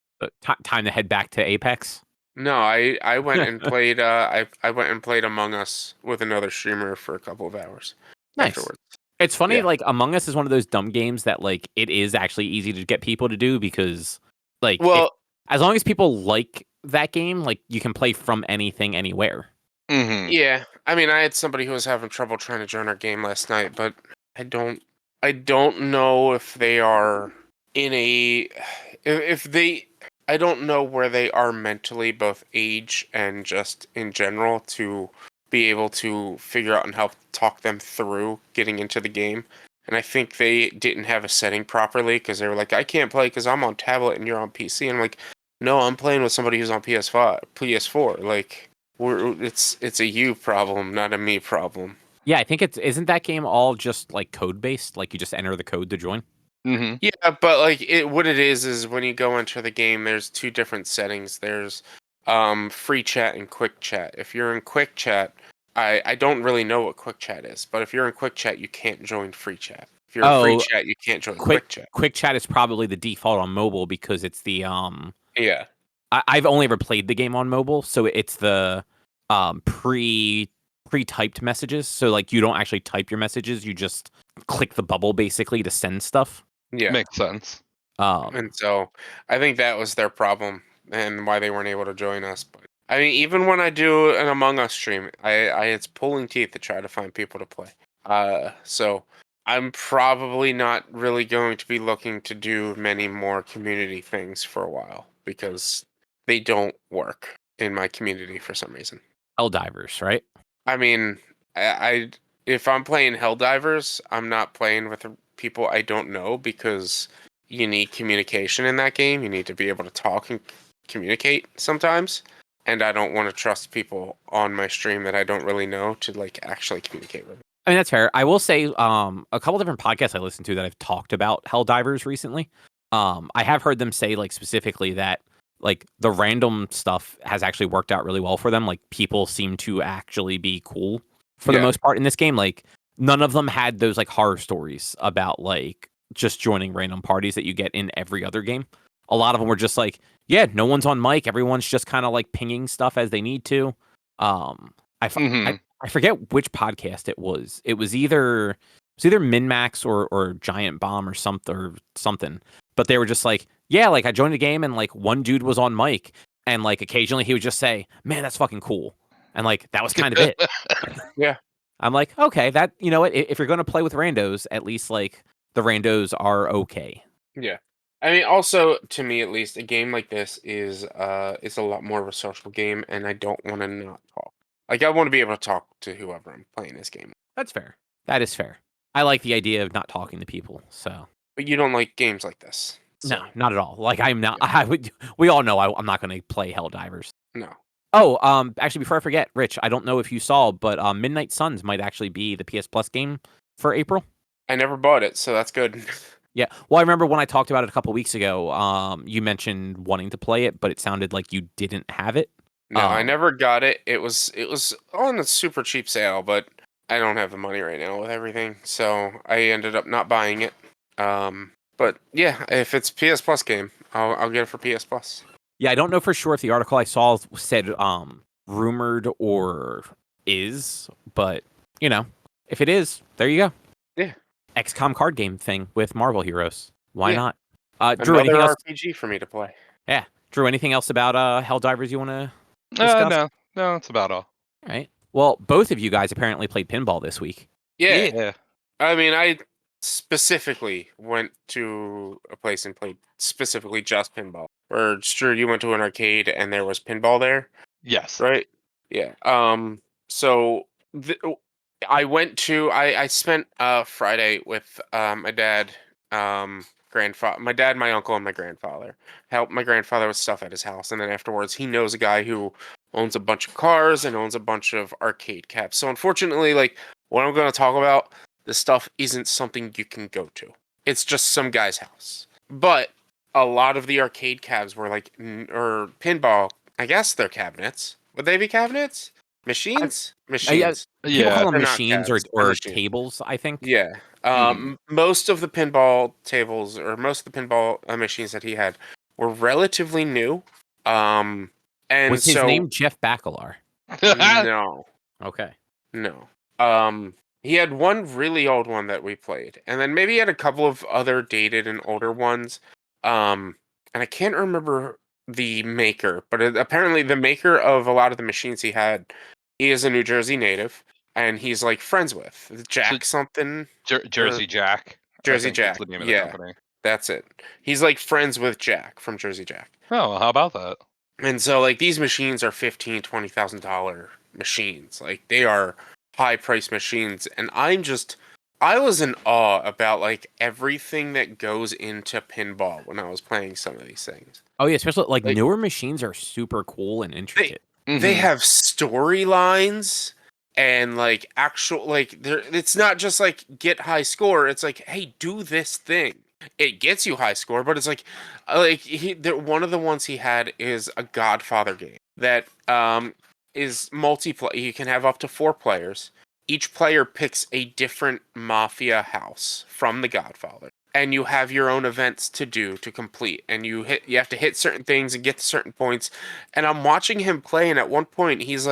Time to head back to Apex. No, I went and played I went and played Among Us with another streamer for a couple of hours afterwards. It's funny, Yeah. like Among Us is one of those dumb games that like it is actually easy to get people to do because like Well, as long as people like that game, like you can play from anything anywhere. Mm-hmm. yeah. I mean, I had somebody who was having trouble trying to join our game last night, but I don't know if they are in a if they I don't know where they are mentally, both age and just in general, to be able to figure out and help talk them through getting into the game. And I think they didn't have a setting properly because they were like, I can't play because I'm on tablet and you're on PC. And I'm like, no, I'm playing with somebody who's on PS5, PS4. Like, it's a you problem, not a me problem. Yeah, I think isn't that game all just like code based? Like you just enter the code to join. Mm-hmm. Yeah, but like what it is when you go into the game, there's 2 different settings. There's free chat and quick chat. If you're in quick chat, I don't really know what quick chat is, but if you're in quick chat, you can't join free chat. If you're in free chat, you can't join quick chat. Quick chat is probably the default on mobile because it's the Yeah. I've only ever played the game on mobile, so it's the pre-typed messages. So like you don't actually type your messages, you just click the bubble basically to send stuff. Yeah. Makes sense. And so I think that was their problem and why they weren't able to join us. But I mean, even when I do an Among Us stream, it's pulling teeth to try to find people to play. So I'm probably not really going to be looking to do many more community things for a while because they don't work in my community for some reason. Helldivers, right? I mean, I if I'm playing Helldivers, I'm not playing with people I don't know because you need communication in that game. You need to be able to talk and communicate sometimes, and I don't want to trust people on my stream that I don't really know to like actually communicate with. I mean, that's fair. I will say, a couple different podcasts I listened to that have talked about Helldivers recently. I have heard them say like specifically that like the random stuff has actually worked out really well for them. Like people seem to actually be cool for the most part in this game. Like none of them had those like horror stories about like just joining random parties that you get in every other game. A lot of them were just like, yeah, no one's on mic. Everyone's just kind of like pinging stuff as they need to. I forget which podcast it was. It was either MinMax or Giant Bomb or something. But they were just like, yeah, like I joined the game and like one dude was on mic and like occasionally he would just say, "Man, that's fucking cool," and like that was kind of it. Yeah. I'm like, okay, that you know what? If you're gonna play with randos, at least like the randos are okay. Yeah. I mean, also to me at least, a game like this is a lot more of a social game, and I don't want to not talk. Like I want to be able to talk to whoever I'm playing this game with. That's fair. That is fair. I like the idea of not talking to people. So But you don't like games like this. So, No, not at all. Like I'm not. I would. We all know I'm not going to play Helldivers. no. Oh, actually, before I forget, Rich, I don't know if you saw, but Midnight Suns might actually be the PS Plus game for April. I never bought it, so that's good. Yeah. Well, I remember when I talked about it a couple weeks ago. You mentioned wanting to play it, but it sounded like you didn't have it. No, I never got it. It was on a super cheap sale, but I don't have the money right now with everything, so I ended up not buying it. But yeah, if it's PS Plus game, I'll get it for PS Plus. Yeah, I don't know for sure if the article I saw said rumored or is, but if it is, there you go. Yeah. XCOM card game thing with Marvel heroes. Why Yeah. not? Drew, Another anything else? RPG for me to play. Yeah, Drew, anything else about Helldivers you want to discuss? No, that's about all. All right. Well, both of you guys apparently played pinball this week. Yeah. I mean, I specifically went to a place and played specifically just pinball. Or Drew, you went to an arcade and there was pinball there, Yes. right? Yeah. So I went to I spent Friday with my dad, grandfather, my dad, my uncle, and my grandfather. Helped my grandfather with stuff at his house, and then afterwards he knows a guy who owns a bunch of cars and owns a bunch of arcade caps. So unfortunately, like what I'm going to talk about, this stuff isn't something you can go to. It's just some guy's house. But a lot of the arcade cabs were like, or pinball, I guess they're cabinets. Would they be cabinets? Machines? Machines. People call them they're not machines cabs, they're or machines. tables, I think. Yeah. Most of the pinball tables or most of the pinball machines that he had were relatively new. And Was his name Jeff Bacalar? No. Okay. No. He had one really old one that we played, and then maybe he had a couple of other dated and older ones. And I can't remember the maker, but apparently the maker of a lot of the machines he had, he is a New Jersey native, and he's like friends with Jack something. Jersey Jack. Jersey I think Jack. That's the name of Yeah, the company. that's it. He's like friends with Jack from Jersey Jack. Oh, well, how about that? And so like these machines are $15,000-$20,000 machines. Like they are high price machines, and I was in awe about like everything that goes into pinball when I was playing some of these things. Oh yeah, especially like newer machines are super cool and intricate. They have storylines and like actual like it's not just like get high score. It's like, hey, do this thing. It gets you high score, but it's like one of the ones he had is a Godfather game that is multiplayer. You can have up to 4 players. Each player picks a different mafia house from the Godfather, and you have your own events to do to complete. And you have to hit certain things and get to certain points. And I'm watching him play, and at one point he's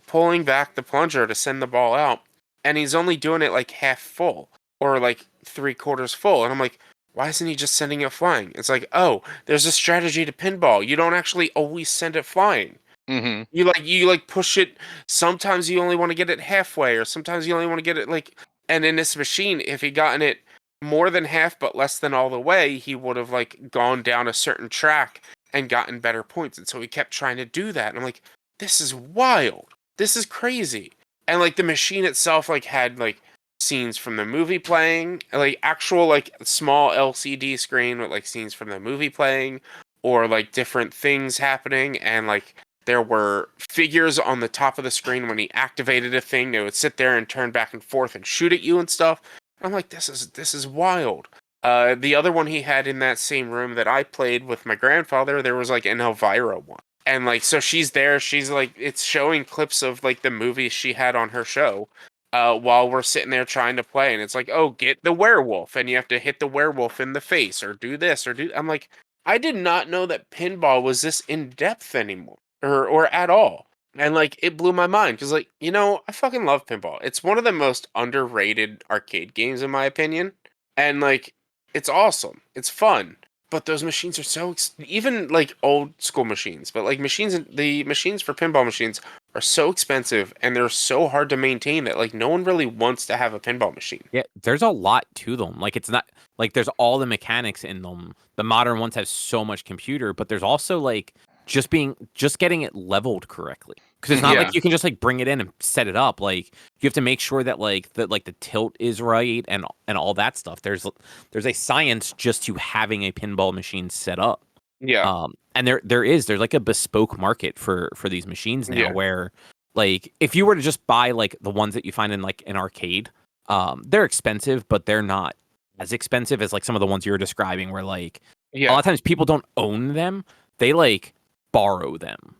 pulling back the plunger to send the ball out, and he's only doing it like half full or like 3/4 full. And I'm like, why isn't he just sending it flying? It's like, oh, there's a strategy to pinball. You don't actually always send it flying. Mm-hmm. You push it. Sometimes you only want to get it halfway, or sometimes you only want to get it like. And in this machine, if he gotten it more than half but less than all the way, he would have like gone down a certain track and gotten better points. And so he kept trying to do that. And I'm like, this is wild. This is crazy. And like the machine itself like had like scenes from the movie playing, like actual like small LCD screen with like scenes from the movie playing, or like different things happening, and like there were figures on the top of the screen when he activated a thing. They would sit there and turn back and forth and shoot at you and stuff. I'm like, this is wild. The other one he had in that same room that I played with my grandfather, there was like an Elvira one. And like, so she's there, she's like, it's showing clips of like the movies she had on her show while we're sitting there trying to play. And it's like, oh, get the werewolf, and you have to hit the werewolf in the face or do this or do. I'm like, I did not know that pinball was this in depth anymore. Or at all. And like it blew my mind because like, I fucking love pinball. It's one of the most underrated arcade games in my opinion. And like it's awesome. It's fun. But those machines are so even like old school machines, but like the machines for pinball machines are so expensive and they're so hard to maintain that like no one really wants to have a pinball machine. Yeah, there's a lot to them. Like it's not like there's all the mechanics in them. The modern ones have so much computer, but there's also like just getting it leveled correctly. Because it's not Yeah. like you can just like bring it in and set it up. Like you have to make sure that the tilt is right and all that stuff. There's a science just to having a pinball machine set up. Yeah. And there's like a bespoke market for these machines now, Yeah. where like if you were to just buy like the ones that you find in like an arcade, they're expensive, but they're not as expensive as like some of the ones you were describing, where like a lot Yeah. of times people don't own them, they like borrow them.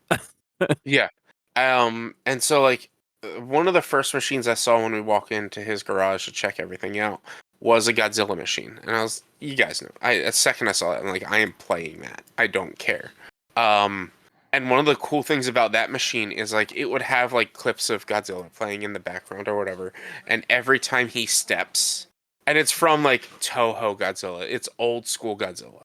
Yeah. And so like one of the first machines I saw when we walked into his garage to check everything out was a Godzilla machine. And you guys know, the second I saw it, I'm like, I am playing that. I don't care. And one of the cool things about that machine is like it would have like clips of Godzilla playing in the background or whatever. And every time he steps, and it's from like Toho Godzilla, it's old school Godzilla.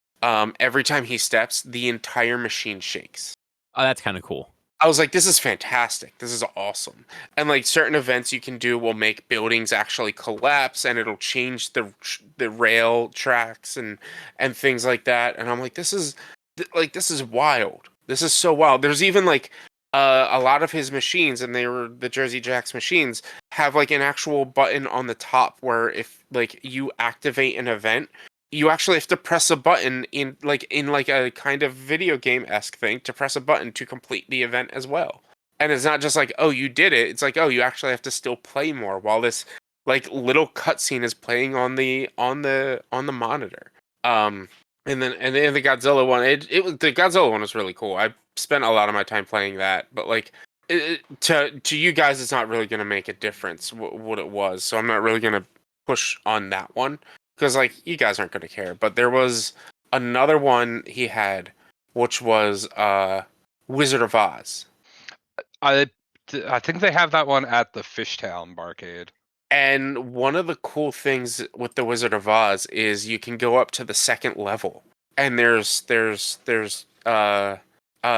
Every time he steps, the entire machine shakes. Oh, that's kind of cool. I was like, this is fantastic. This is awesome. And like certain events you can do will make buildings actually collapse, and it'll change the rail tracks and things like that. And I'm like, this is wild. This is so wild. There's even like a lot of his machines, and they were the Jersey Jacks machines, have like an actual button on the top where if like you activate an event, you actually have to press a button in like a kind of video game-esque thing to press a button to complete the event as well. And it's not just like, oh, you did it. It's like, oh, you actually have to still play more while this like little cutscene is playing on the monitor. And then the Godzilla one, the Godzilla one was really cool. I spent a lot of my time playing that, but like to you guys, it's not really going to make a difference what it was. So I'm not really going to push on that one. Because, like, you guys aren't going to care. But there was another one he had, which was Wizard of Oz. I think they have that one at the Fishtown barcade. And one of the cool things with the Wizard of Oz is you can go up to the second level. And there's the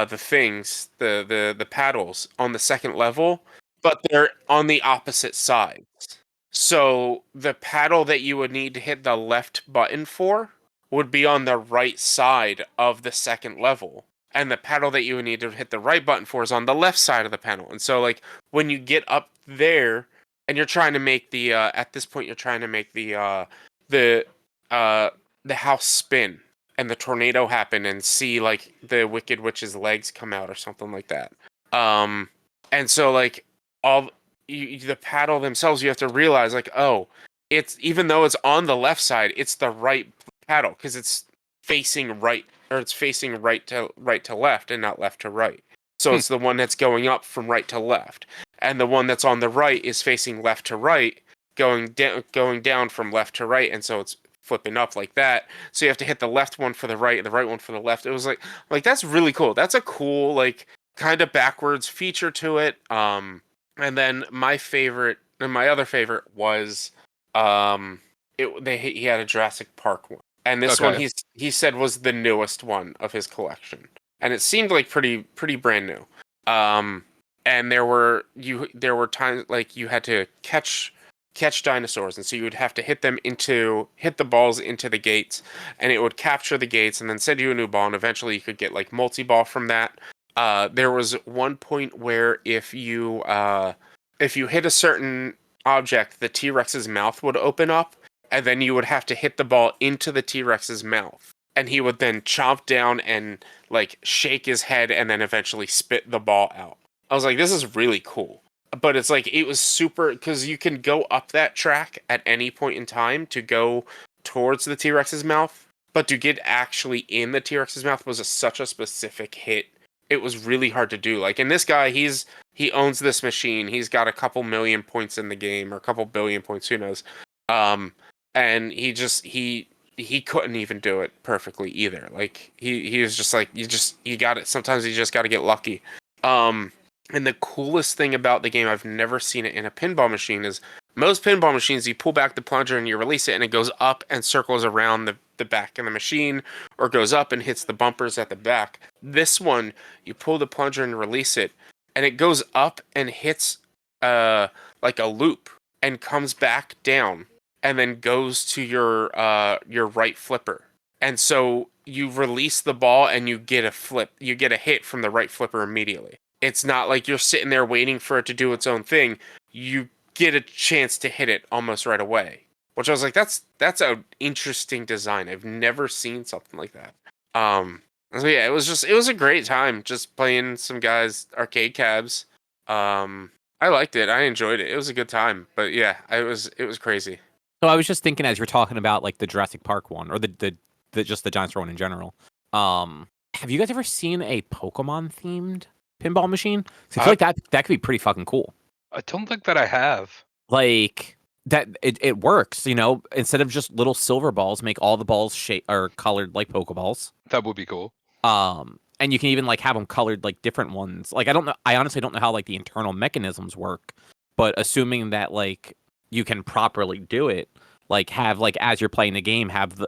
things, the paddles on the second level, but they're on the opposite sides. So the paddle that you would need to hit the left button for would be on the right side of the second level. And the paddle that you would need to hit the right button for is on the left side of the panel. And so like when you get up there and you're trying to make the at this point you're trying to make the house spin and the tornado happen and see like the Wicked Witch's legs come out or something like that. And so like the paddle themselves, you have to realize like, oh, it's even though it's on the left side, it's the right paddle because it's facing right, or it's facing right to left and not left to right. So it's the one that's going up from right to left, and the one that's on the right is facing left to right, going down from left to right, and so it's flipping up like that. So you have to hit the left one for the right and the right one for the left. It was like that's really cool. That's a cool like kind of backwards feature to it. And then my other favorite was he had a Jurassic Park one. And this one he said was the newest one of his collection. And it seemed like pretty brand new. And there were times like you had to catch dinosaurs, and so you would have to hit the balls into the gates, and it would capture the gates and then send you a new ball, and eventually you could get like multi-ball from that. There was one point where if you hit a certain object, the T-Rex's mouth would open up, and then you would have to hit the ball into the T-Rex's mouth, and he would then chomp down and like shake his head and then eventually spit the ball out. I was like, this is really cool. But it's like, it was super, because you can go up that track at any point in time to go towards the T-Rex's mouth, but to get actually in the T-Rex's mouth was such a specific hit. It was really hard to do. Like, and this guy, he owns this machine. He's got a couple million points in the game, or a couple billion points, who knows. And he couldn't even do it perfectly either. Like, he was just like, you got it. Sometimes you just got to get lucky. And the coolest thing about the game, I've never seen it in a pinball machine, is most pinball machines, you pull back the plunger and you release it, and it goes up and circles around the back of the machine, or goes up and hits the bumpers at the back. This one, you pull the plunger and release it, and it goes up and hits like a loop and comes back down, and then goes to your right flipper. And so you release the ball and you get a hit from the right flipper immediately. It's not like you're sitting there waiting for it to do its own thing. You get a chance to hit it almost right away. Which I was like, that's an interesting design. I've never seen something like that. So yeah, it was a great time just playing some guys arcade cabs. I liked it. I enjoyed it. It was a good time. But yeah, it was crazy. So I was just thinking as you're talking about like the Jurassic Park one or the just the dinosaur one in general. Have you guys ever seen a Pokemon themed pinball machine? 'Cause I feel like that could be pretty fucking cool. I don't think that I have. Like that it works, you know, instead of just little silver balls, make all the balls or colored like Pokeballs. That would be cool. And you can even like have them colored like different ones. Like I honestly don't know how like the internal mechanisms work, but assuming that like you can properly do it, like have like as you're playing the game, have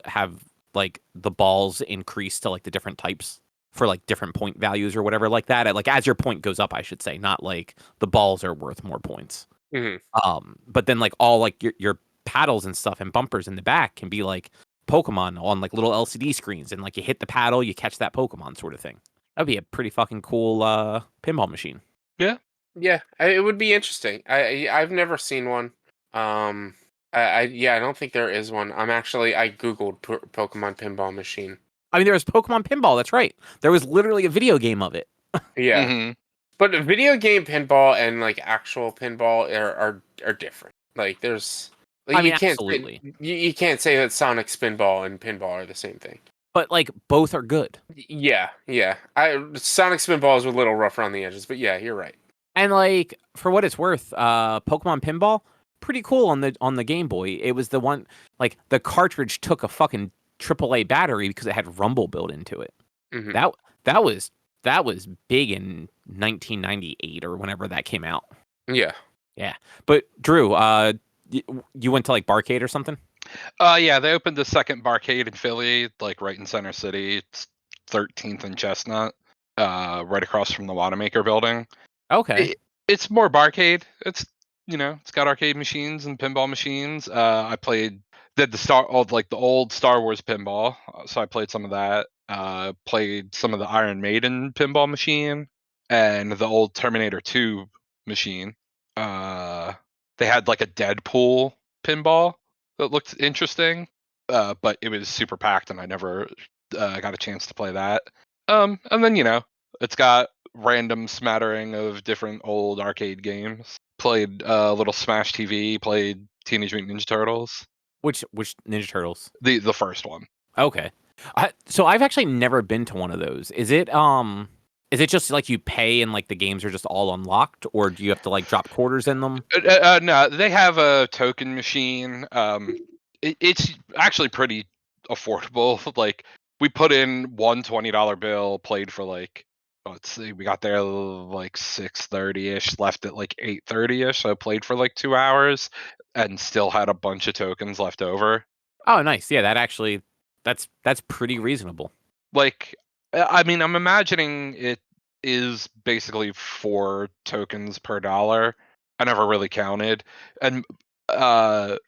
like the balls increase to like the different types for like different point values or whatever like that. Like as your point goes up, I should say, not like the balls are worth more points. But then like all like your paddles and stuff and bumpers in the back can be like Pokemon on like little LCD screens, and like you hit the paddle, you catch that Pokemon sort of thing. That'd be a pretty fucking cool pinball machine. Yeah, it would be interesting. I've never seen one. I don't think there is one. I googled Pokemon pinball machine. I mean, there was Pokemon Pinball. That's right. There was literally a video game of it. Yeah. Mm-hmm. But video game pinball and like actual pinball are different. Like there's like, I mean, you can't absolutely. you can't say that Sonic Spinball and pinball are the same thing. But like both are good. Yeah. Sonic Spinball is a little rough around the edges, but yeah, you're right. And like for what it's worth, Pokemon Pinball pretty cool on the Game Boy. It was the one like the cartridge took a fucking AAA battery because it had Rumble built into it. Mm-hmm. That was big in 1998 or whenever that came out. Yeah. But Drew, you went to like Barcade or something? Yeah, they opened the second Barcade in Philly, like right in Center City. It's 13th and Chestnut, right across from the Wanamaker building. Okay. It's more Barcade. It's it's got arcade machines and pinball machines. I did the old Star Wars pinball, so I played some of that. Played some of the Iron Maiden pinball machine and the old Terminator 2 machine. They had like a Deadpool pinball that looked interesting, but it was super packed and I never got a chance to play that. And then it's got random smattering of different old arcade games. Played little Smash TV. Played Teenage Mutant Ninja Turtles. Which Ninja Turtles? The first one. Okay. So I've actually never been to one of those. Is it just like you pay and like the games are just all unlocked, or do you have to like drop quarters in them? No, they have a token machine. It's actually pretty affordable. Like we put in one $20 bill, played for like let's see, we got there like 6:30ish, left at like 8:30ish. So I played for like 2 hours and still had a bunch of tokens left over. Oh, nice. Yeah, that's pretty reasonable. Like, I mean, I'm imagining it is basically 4 tokens per dollar. I never really counted, and the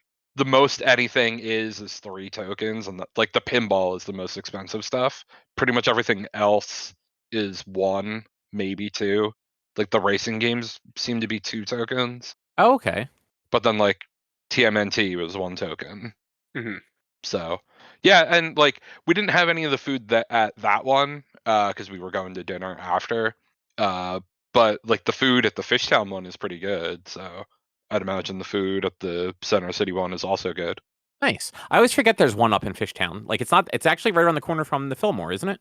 most anything is 3 tokens, and like the pinball is the most expensive stuff. Pretty much everything else is 1, maybe 2. Like the racing games seem to be 2 tokens. Oh, okay. But then like TMNT was 1 token. Mm-hmm. So yeah, and like we didn't have any of the food at that one because we were going to dinner after. But like the food at the Fishtown one is pretty good. So I'd imagine the food at the Center City one is also good. Nice. I always forget there's one up in Fishtown. Like it's actually right around the corner from the Fillmore, isn't it?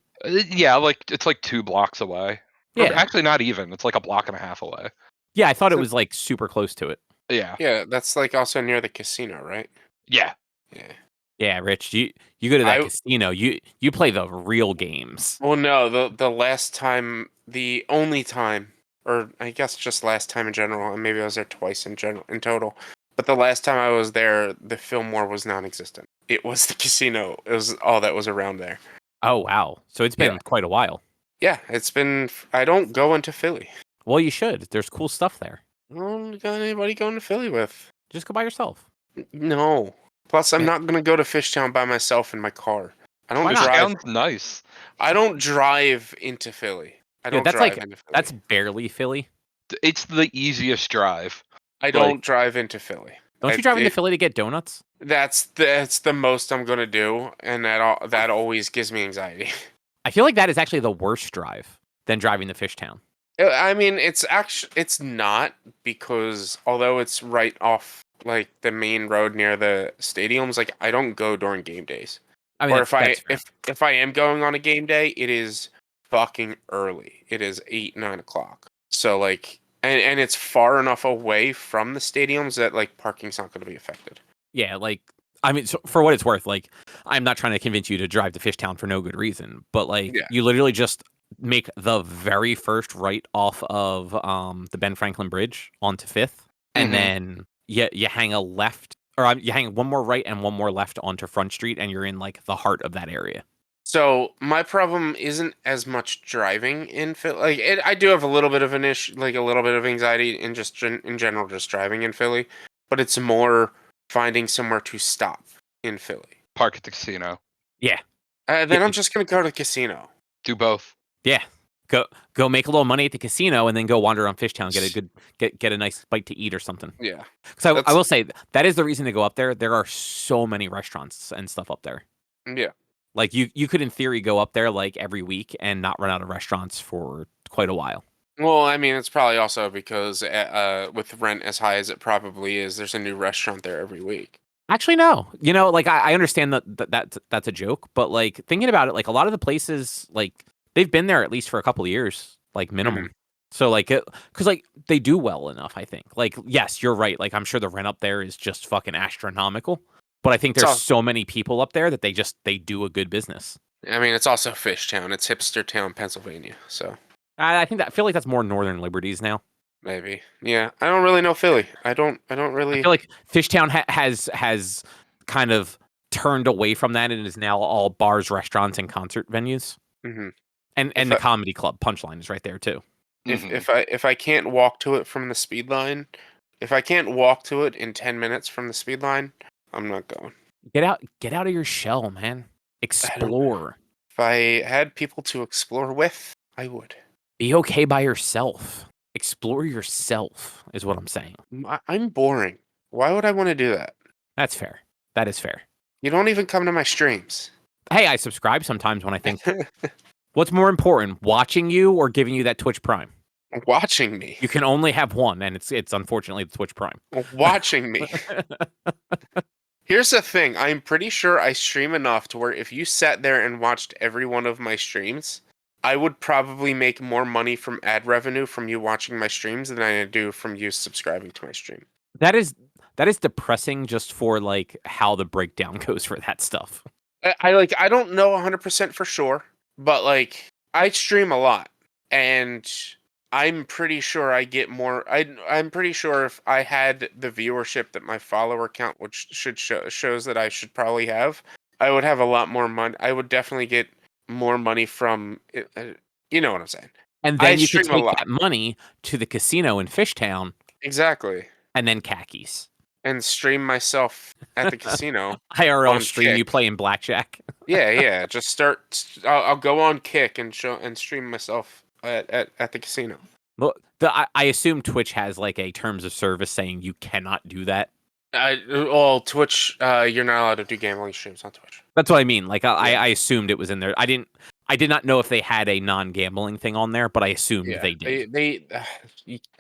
Yeah, like it's like 2 blocks away. Yeah. Or actually not even. It's like a block and a half away. Yeah, I thought it was like super close to it. Yeah. Yeah, that's like also near the casino, right? Yeah. Yeah. Yeah, Rich, you go to that casino. You play the real games. Well, no, the only time, or I guess just last time in general, and maybe I was there twice in total. But the last time I was there, the Fillmore was non-existent. It was the casino. It was all that was around there. Oh wow! So it's been quite a while. Yeah, it's been. I don't go into Philly. Well, you should. There's cool stuff there. I don't got anybody going to Philly with. Just go by yourself. No. Plus, I'm not going to go to Fishtown by myself in my car. I don't Why not? drive. Sounds nice. I don't drive into Philly. I Dude, don't drive into Philly. that's barely Philly. It's the easiest drive. I don't drive into Philly. Don't you drive into Philly to get donuts? That's the most I'm gonna do, and that always gives me anxiety. I feel like that is actually the worst drive than driving to Fishtown. I mean, it's not, because although it's right off like the main road near the stadiums, like I don't go during game days. I mean, Or that's fair. if I am going on a game day, it is fucking early. It is 8-9 o'clock. So like, and it's far enough away from the stadiums that like parking's not going to be affected. Yeah, like I mean, so for what it's worth, like I'm not trying to convince you to drive to Fishtown for no good reason, but like Yeah. you literally just make the very first right off of the Ben Franklin Bridge onto 5th, and Mhm. then you hang a left, or you hang one more right and one more left onto Front Street, and you're in like the heart of that area. So my problem isn't as much driving in Philly. Like I do have a little bit of an issue, like a little bit of anxiety in just in general, just driving in Philly. But it's more finding somewhere to stop in Philly. Park at the casino. Yeah, Then Yeah. I'm just gonna go to the casino. Do both. yeah. Go make a little money at the casino, and then go wander around Fishtown, get a nice bite to eat or something. Yeah. So I That's- will say that is the reason to go up there. There are so many restaurants and stuff up there. Yeah. Like you could in theory go up there like every week and not run out of restaurants for quite a while. Well, I mean, it's probably also because with rent as high as it probably is, there's a new restaurant there every week. Actually, no. You know, like I understand that's a joke, but like thinking about it, like a lot of the places, like they've been there at least for a couple of years, like minimum. So like, because like they do well enough, I think. Like, yes, you're right. Like I'm sure the rent up there is just fucking astronomical, but I think It's there's all- so many people up there that they do a good business. I mean, it's also Fishtown. It's hipster town, Pennsylvania. So I feel like that's more Northern Liberties now. maybe, yeah. I don't really know Philly. I don't really. I feel like Fishtown has kind of turned away from that and is now all bars, restaurants, and concert venues. Mhm. And If the I- comedy club Punchline is right there too. If I can't walk to it from the speed line, if I can't walk to it in 10 minutes from the speed line, I'm not going. Get out of your shell, man. Explore. If I had people to explore with, I would. Be okay by yourself. Explore yourself is what I'm saying. I'm boring. Why would I want to do that? That's fair. That is fair. You don't even come to my streams. Hey, I subscribe sometimes when I think what's more important, watching you or giving you that Twitch Prime? Watching me. You can only have one, and it's unfortunately the Twitch Prime. Watching me. Here's the thing. I'm pretty sure I stream enough to where if you sat there and watched every one of my streams, I would probably make more money from ad revenue from you watching my streams than I do from you subscribing to my stream. That is depressing just for like how the breakdown goes for that stuff. I don't know 100% for sure, but like I stream a lot, and I'm pretty sure I get more. I'm pretty sure if I had the viewership that my follower count, which shows that I should probably have, I would have a lot more money. I would definitely get more money from. You know what I'm saying? And I then you could stream a take lot. that money to the casino in Fishtown Exactly. and then khakis. And stream myself at the casino. IRL On stream Kick. you playing blackjack. Yeah. Just start. I'll go on Kick and stream myself at the casino. Well, I assume Twitch has like a terms of service saying you cannot do that. Twitch, you're not allowed to do gambling streams on Twitch. That's what I mean. Like I assumed it was in there. I did not know if they had a non-gambling thing on there, but I assumed they did. They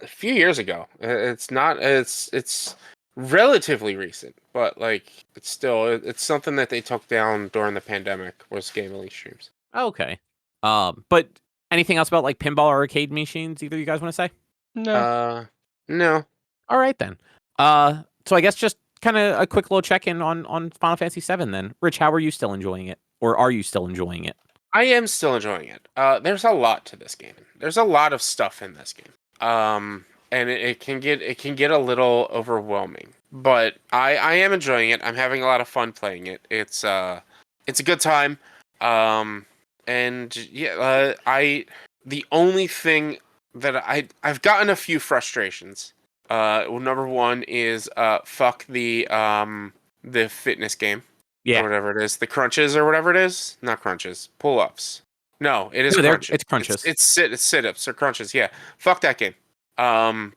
a few years ago. It's not. It's relatively recent, but like it's still it's something that they took down during the pandemic was gambling streams. Okay. But anything else about like pinball or arcade machines? Either you guys want to say? No. No. All right then. So I guess just kind of a quick little check-in on Final Fantasy VII then. Rich, how are you still enjoying it? Or are you still enjoying it? I am still enjoying it. There's a lot to this game. There's a lot of stuff in this game. And it can get a little overwhelming. But I am enjoying it. I'm having a lot of fun playing it. It's a good time. And yeah, the only thing that I've gotten a few frustrations. Number one is fuck the fitness game. Yeah. or whatever it is, the crunches or whatever it is, not crunches, pull-ups. No, it is No, crunches. it's crunches. It's sit-ups or crunches. Yeah, fuck that game.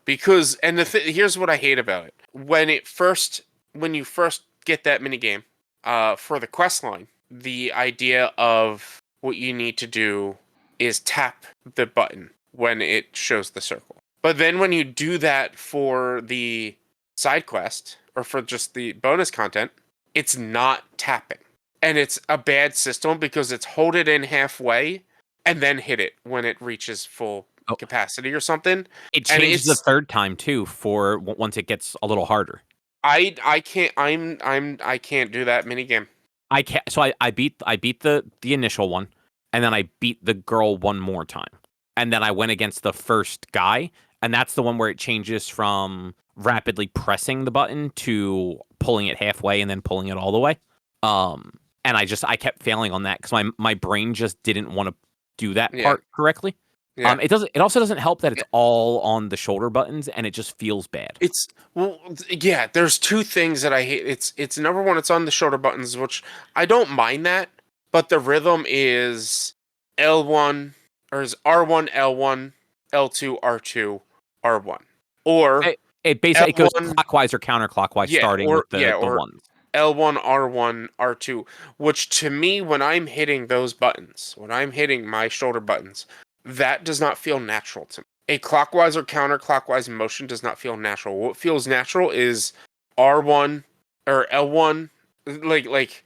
Because here's what I hate about it. When you first get that mini game, for the quest line, the idea of what you need to do is tap the button when it shows the circle. But then when you do that for the side quest or for just the bonus content, it's not tapping. And it's a bad system because it's hold it in halfway and then hit it when it reaches full capacity or something. It changes the third time too for once it gets a little harder. I can't do that mini game. I can't. So I beat the initial one, and then I beat the girl one more time, and then I went against the first guy, and that's the one where it changes from rapidly pressing the button to pulling it halfway and then pulling it all the way. And I kept failing on that because my brain just didn't want to do that part correctly. Yeah. It also doesn't help that it's all on the shoulder buttons and it just feels bad. There's two things that I hate. It's number one, it's on the shoulder buttons, which I don't mind that, but the rhythm is L1 or is R1 L1 L2 R2 R1. Or it basically goes clockwise or counterclockwise starting with the ones. L1 R1 R2, which to me when I'm hitting those buttons, when I'm hitting my shoulder buttons, that does not feel natural to me. A clockwise or counterclockwise motion does not feel natural. What feels natural is R1 or L1, like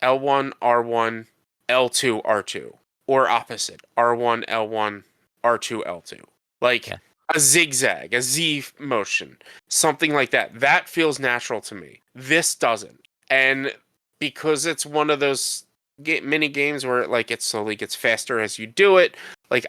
L1 R1 L2 R2, or opposite R1 L1 R2 L2, a zigzag, a Z motion, something like that. That feels natural to me. This doesn't, and because it's one of those mini games where it slowly gets faster as you do it.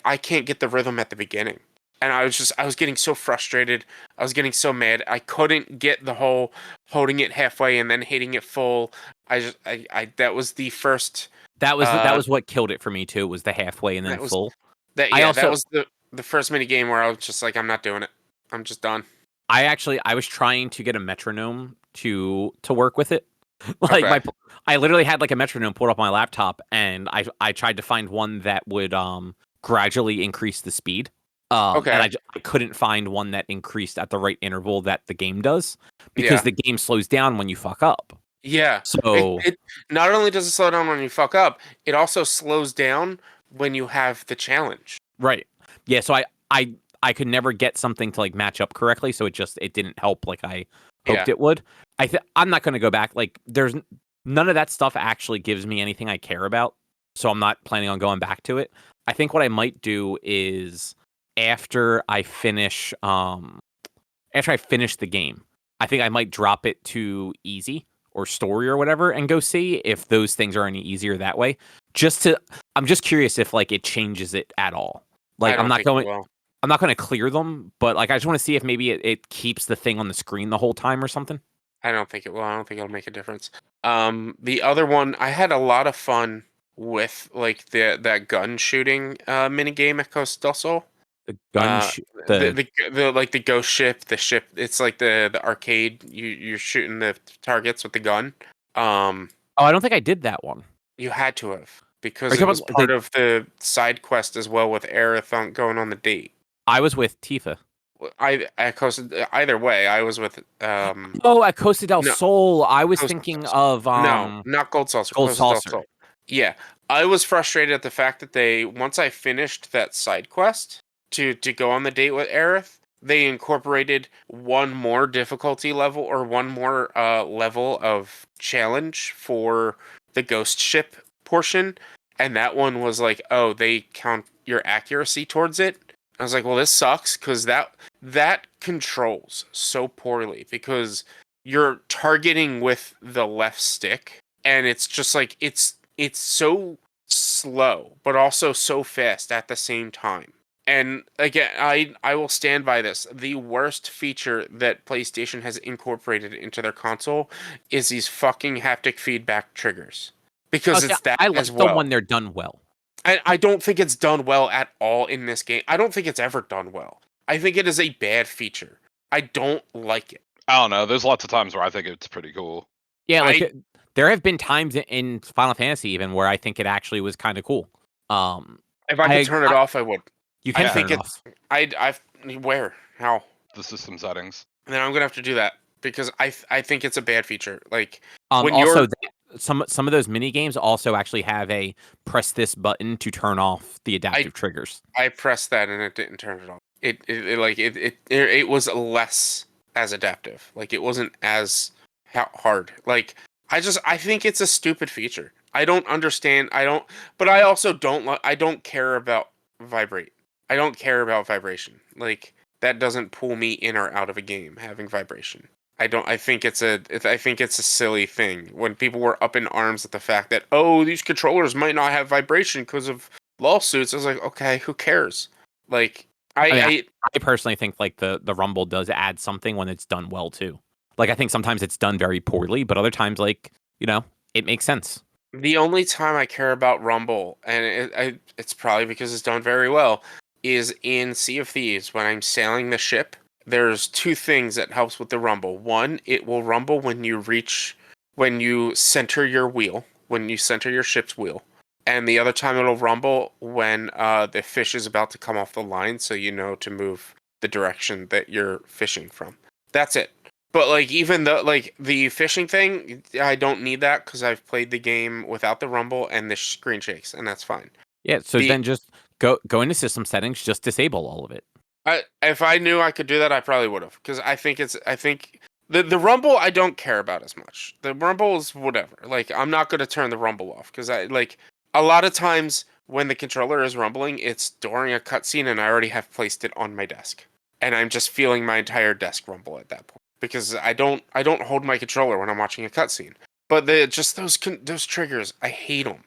I can't get the rhythm at the beginning. And I was getting so frustrated. I was getting so mad. I couldn't get the whole holding it halfway and then hitting it full. That was the first. That was what killed it for me too, was the halfway and then full. That was the first mini game where I was just like, I'm not doing it. I'm just done. I was trying to get a metronome to work with it. I literally had a metronome pulled up on my laptop, and I tried to find one that would gradually increase the speed. And I couldn't find one that increased at the right interval that the game does, because the game slows down when you fuck up. Yeah. So it not only does it slow down when you fuck up, it also slows down when you have the challenge. Right. Yeah. So I could never get something to match up correctly, so it didn't help like I hoped it would. I'm not going to go back. There's none of that stuff actually gives me anything I care about, so I'm not planning on going back to it. I think what I might do is after I finish the game, I think I might drop it to easy or story or whatever and go see if those things are any easier that way. I'm just curious if it changes it at all. I'm not going to clear them, but I just want to see if maybe it keeps the thing on the screen the whole time or something. I don't think it will. I don't think it'll make a difference. The other one, I had a lot of fun with that gun shooting mini game at Coast del Sol. The gun, the ghost ship, the ship. It's like the arcade. You're shooting the targets with the gun. I don't think I did that one. You had to have, because it was part of the side quest as well with Aerith going on the date. I was with Tifa. I coasted either way. I was with at Costa del Sol. I was thinking of no, not Gold Saucer. Gold Saucer. Yeah, I was frustrated at the fact that once I finished that side quest to go on the date with Aerith, they incorporated one more difficulty level or one more level of challenge for the ghost ship portion, and that one was they count your accuracy towards it. I was like, well, this sucks, because that controls so poorly, because you're targeting with the left stick, and it's just it's so slow, but also so fast at the same time. And again, I will stand by this. The worst feature that PlayStation has incorporated into their console is these fucking haptic feedback triggers, because it's that I like as well. Them when they're done well. I don't think it's done well at all in this game. I don't think it's ever done well. I think it is a bad feature. I don't like it. I don't know. There's lots of times where I think it's pretty cool. Yeah, there have been times in Final Fantasy even where I think it actually was kind of cool. If I could turn it off, I would. You can I turn think it off. I've where? How? The system settings. And then I'm gonna have to do that because I think it's a bad feature. Like when also you're some of those mini games also actually have a press this button to turn off the adaptive triggers. I pressed that and it didn't turn it off. It was less as adaptive. Like it wasn't as hard. Like I think it's a stupid feature. I don't understand. But I also I don't care about vibrate. I don't care about vibration. Like that doesn't pull me in or out of a game having vibration. I think it's a silly thing when people were up in arms at the fact that these controllers might not have vibration because of lawsuits. I was like, okay, who cares? Like I personally think like the rumble does add something when it's done well too. Like I think sometimes it's done very poorly, but other times like, it makes sense. The only time I care about rumble, and it's probably because it's done very well, is in Sea of Thieves when I'm sailing the ship. There's two things that helps with the rumble. One, it will rumble when you center your wheel, when you center your ship's wheel. And the other time it'll rumble when the fish is about to come off the line, so you know to move the direction that you're fishing from. That's it. But like even the fishing thing, I don't need that because I've played the game without the rumble and the screen shakes, and that's fine. Yeah, so then just go into system settings, just disable all of it. If I knew I could do that, I probably would have. Because I think the rumble I don't care about as much. The rumble is whatever. Like I'm not going to turn the rumble off because I like a lot of times when the controller is rumbling, it's during a cutscene and I already have placed it on my desk, and I'm just feeling my entire desk rumble at that point because I don't hold my controller when I'm watching a cutscene. But those triggers, I hate them.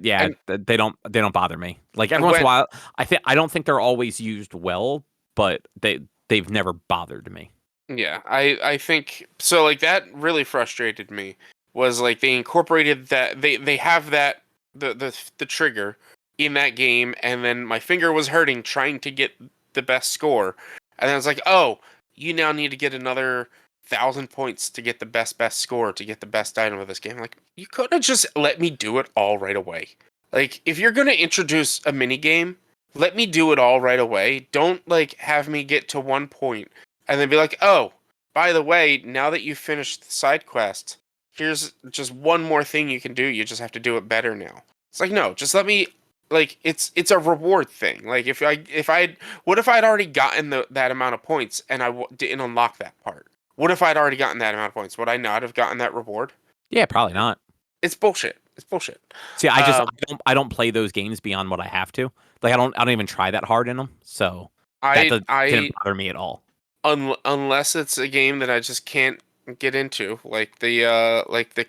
They don't bother me. Like every once in a while, I don't think they're always used well, but they've never bothered me. Yeah, I think so. Like that really frustrated me. Was like they incorporated that they have that the trigger in that game, and then my finger was hurting trying to get the best score, and then it's like, oh, you now need to get another 1,000 points to get the best score to get the best item of this game. Like you could have just let me do it all right away. Like if you're gonna introduce a mini game, let me do it all right away. Don't like have me get to one point and then be like, oh, by the way, now that you've finished the side quest, here's just one more thing you can do. You just have to do it better now. It's like, no, just let me. Like it's a reward thing. Like what if I'd already gotten that amount of points and didn't unlock that part? What if I'd already gotten that amount of points? Would I not have gotten that reward? Yeah, probably not. It's bullshit. It's bullshit. See, I don't play those games beyond what I have to. Like I don't even try that hard in them. So that didn't bother me at all. Unless it's a game that I just can't get into, like the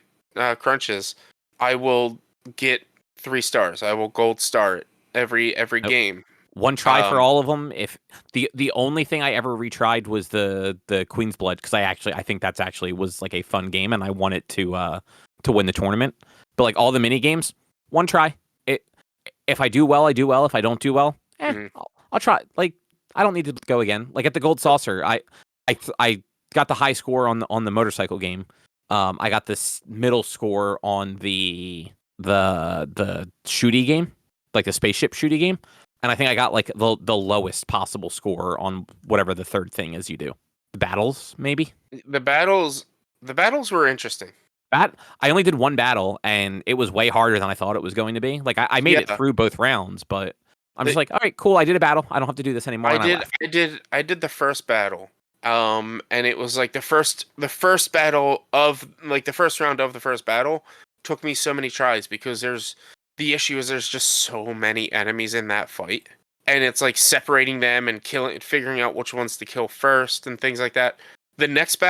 crunches, I will get 3 stars. I will gold star it every game. One try for all of them. If the only thing I ever retried was the Queen's Blood, because I think that's actually was like a fun game and I wanted to win the tournament. But like all the mini games, one try. If I do well, I do well. If I don't do well, I'll try. Like I don't need to go again. Like at the Gold Saucer, I got the high score on the motorcycle game. I got this middle score on the shooty game, like the spaceship shooty game. And I think I got like the lowest possible score on whatever the third thing is you do. The battles, maybe? The battles were interesting. I only did one battle, and it was way harder than I thought it was going to be. Like I made it through both rounds, but I'm just like, all right, cool. I did a battle. I don't have to do this anymore. I did the first battle. And it was like the first battle of like the first round of the first battle took me so many tries because the issue is there's just so many enemies in that fight, and it's like separating them and figuring out which ones to kill first and things like that. The next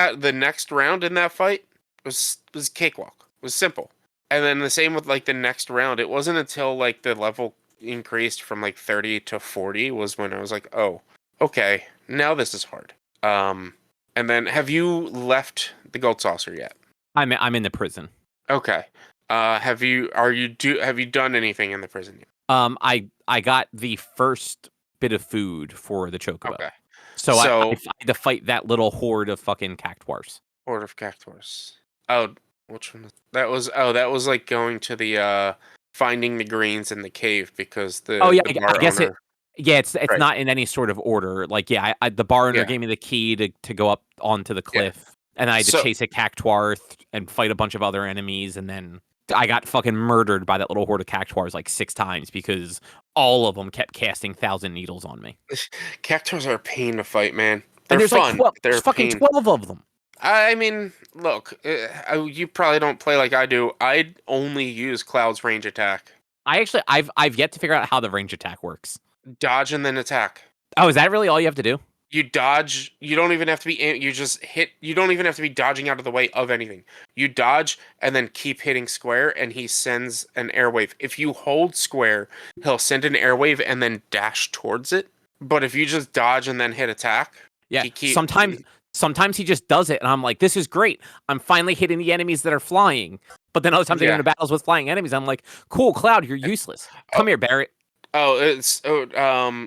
round in that fight was cakewalk. It was simple. And then the same with like the next round. It wasn't until like the level increased from like 30 to 40 was when I was like, oh, okay, now this is hard. And then have you left the Gold Saucer yet? I'm in the prison. Okay. Have you done anything in the prison yet? I got the first bit of food for the Chocobo. Okay. So I had to fight that little horde of fucking cactuars. Horde of cactuars. Oh, Which one? That was like going to the finding the greens in the cave because Oh yeah, the I bar guess owner. it's Right. not in any sort of order. Like yeah, the bar owner Yeah. gave me the key to go up onto the Yeah. cliff, and I had to So chase a cactuar and fight a bunch of other enemies, and then I got fucking murdered by that little horde of cactuars like 6 times because all of them kept casting thousand needles on me. cactuars are a pain to fight, man. And They're fun. They're there's a fucking pain. 12 of them. I mean, look, you probably don't play like I do. I only use Cloud's range attack. I've yet to figure out how the range attack works. Dodge and then attack. Oh, is that really all you have to do? You dodge. You don't even have to be. You just hit. You don't even have to be dodging out of the way of anything. You dodge and then keep hitting square, and he sends an airwave. If you hold square, he'll send an airwave and then dash towards it. But if you just dodge and then hit attack, Yeah. he keep. Sometimes he just does it, and I'm like, this is great. I'm finally hitting the enemies that are flying. But then other times I get Yeah. into battles with flying enemies. I'm like, cool, Cloud, you're useless. Come here, Barrett.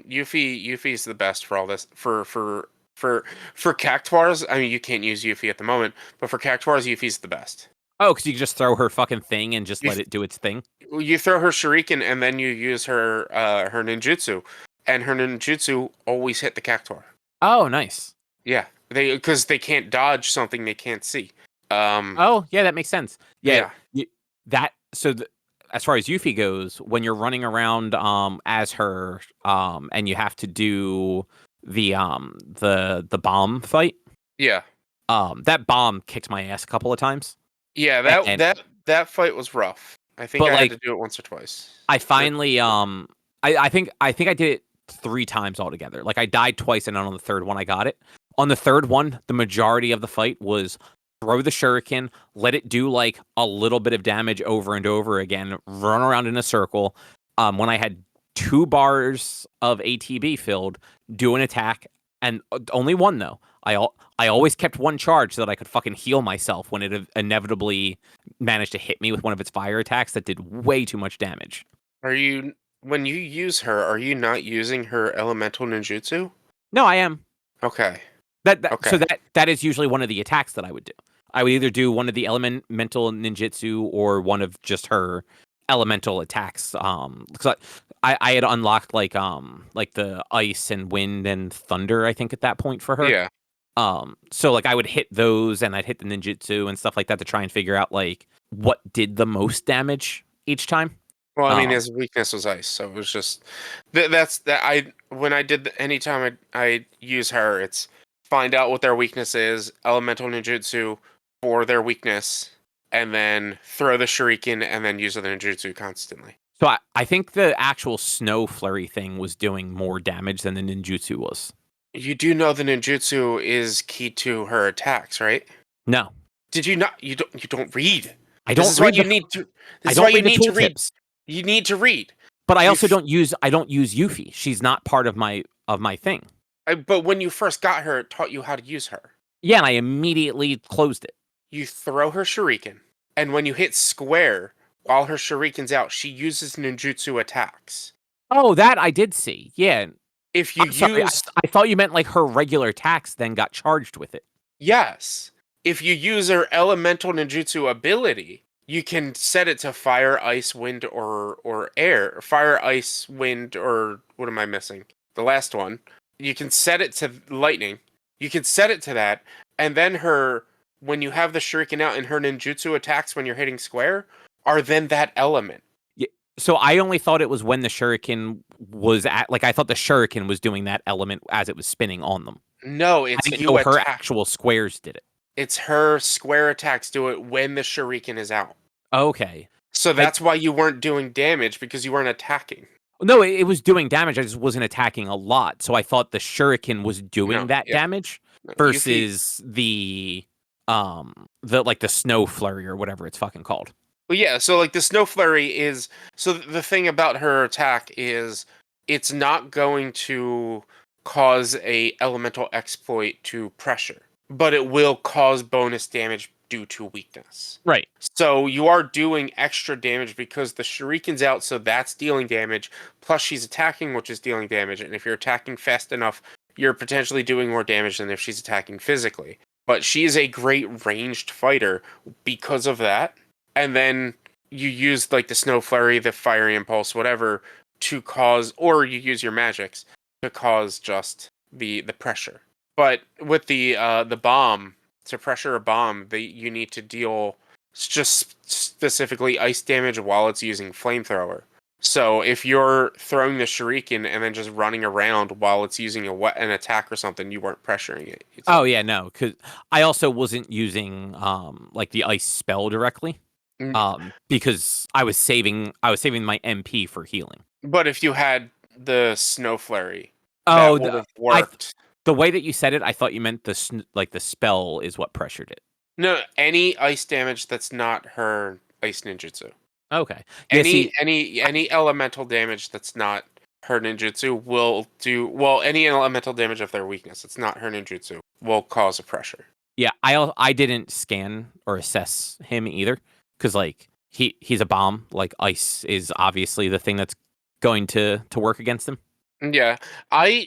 Yuffie's the best for all this. For cactuars, I mean, you can't use Yuffie at the moment, but for cactuars, Yuffie's the best. Oh, because you can just throw her fucking thing and just let it do its thing. You throw her shuriken and then you use her her ninjutsu, and her ninjutsu always hit the cactuar. Oh, nice. Yeah, because they can't dodge something they can't see. Oh, yeah, that makes sense. Yeah. Yeah. As far as Yuffie goes, when you're running around as her and you have to do the bomb fight, Yeah. that bomb kicked my ass a couple of times. Yeah, that fight was rough. I think I had to do it once or twice. I finally I think I did it 3 times altogether. Like I died twice, and then on the third one I got it. On the third one, the majority of the fight was throw the shuriken, let it do like a little bit of damage over and over again, run around in a circle. When I had 2 bars of ATB filled, do an attack, and only one though. I always kept one charge so that I could fucking heal myself when it inevitably managed to hit me with one of its fire attacks that did way too much damage. When you use her, are you not using her elemental ninjutsu? No, I am. Okay. Okay. So that is usually one of the attacks that I would do. I would either do one of the elemental ninjutsu or one of just her elemental attacks. Because I had unlocked like the ice and wind and thunder, I think, at that point for her. Yeah. So like I would hit those and I'd hit the ninjutsu and stuff like that to try and figure out like what did the most damage each time. Well, I mean, his weakness was ice, so it was just anytime I use her, it's find out what their weakness is, elemental ninjutsu for their weakness, and then throw the shuriken and then use the ninjutsu constantly. So I think the actual snow flurry thing was doing more damage than the ninjutsu was. You do know the ninjutsu is key to her attacks, right? No. Did you not? You don't read. I don't. This is why you need to. This is why you need to read. You need to read. But I also don't use Yuffie. She's not part of my thing. But when you first got her, it taught you how to use her. Yeah, and I immediately closed it. You throw her shuriken, and when you hit square while her shuriken's out, she uses ninjutsu attacks. Oh, that I did see. Yeah. If you I thought you meant like her regular attacks then got charged with it. Yes. If you use her elemental ninjutsu ability, you can set it to fire, ice, wind, or air. Fire, ice, wind, or what am I missing? The last one. You can set it to lightning. You can set it to that, and then when you have the shuriken out and her ninjutsu attacks when you're hitting square, are then that element. Yeah. So I only thought it was when the shuriken was I thought the shuriken was doing that element as it was spinning on them. No, it's her actual squares did it. It's her square attacks do it when the shuriken is out. Okay. So that's why you weren't doing damage, because you weren't attacking. No, it was doing damage. I just wasn't attacking a lot. So I thought the shuriken was doing damage versus the snow flurry or whatever it's fucking called. Well, yeah. So like the snow flurry is. So the thing about her attack is it's not going to cause a elemental exploit to pressure, but it will cause bonus damage due to weakness. Right. So you are doing extra damage because the shuriken's out, so that's dealing damage. Plus she's attacking, which is dealing damage. And if you're attacking fast enough, you're potentially doing more damage than if she's attacking physically. but she is a great ranged fighter because of that. And then you use like the Snow Flurry, the Fiery Impulse, whatever, to cause, or you use your magics to cause just the pressure. But with the bomb, to pressure a bomb, you need to deal just specifically ice damage while it's using flamethrower. So if you're throwing the shuriken and then just running around while it's using an attack or something, you weren't pressuring it. Oh yeah, no, because I also wasn't using like the ice spell directly, because I was saving my MP for healing. But if you had the Snow Flurry, Oh, that would have worked. The way that you said it, I thought you meant the spell is what pressured it. No, any ice damage that's not her ice ninjutsu. Okay. Yeah, Any elemental damage that's not her ninjutsu will do well. Any elemental damage of their weakness that's not her ninjutsu will cause a pressure. Yeah, I didn't scan or assess him either, because like he's a bomb. Like ice is obviously the thing that's going to work against him. Yeah,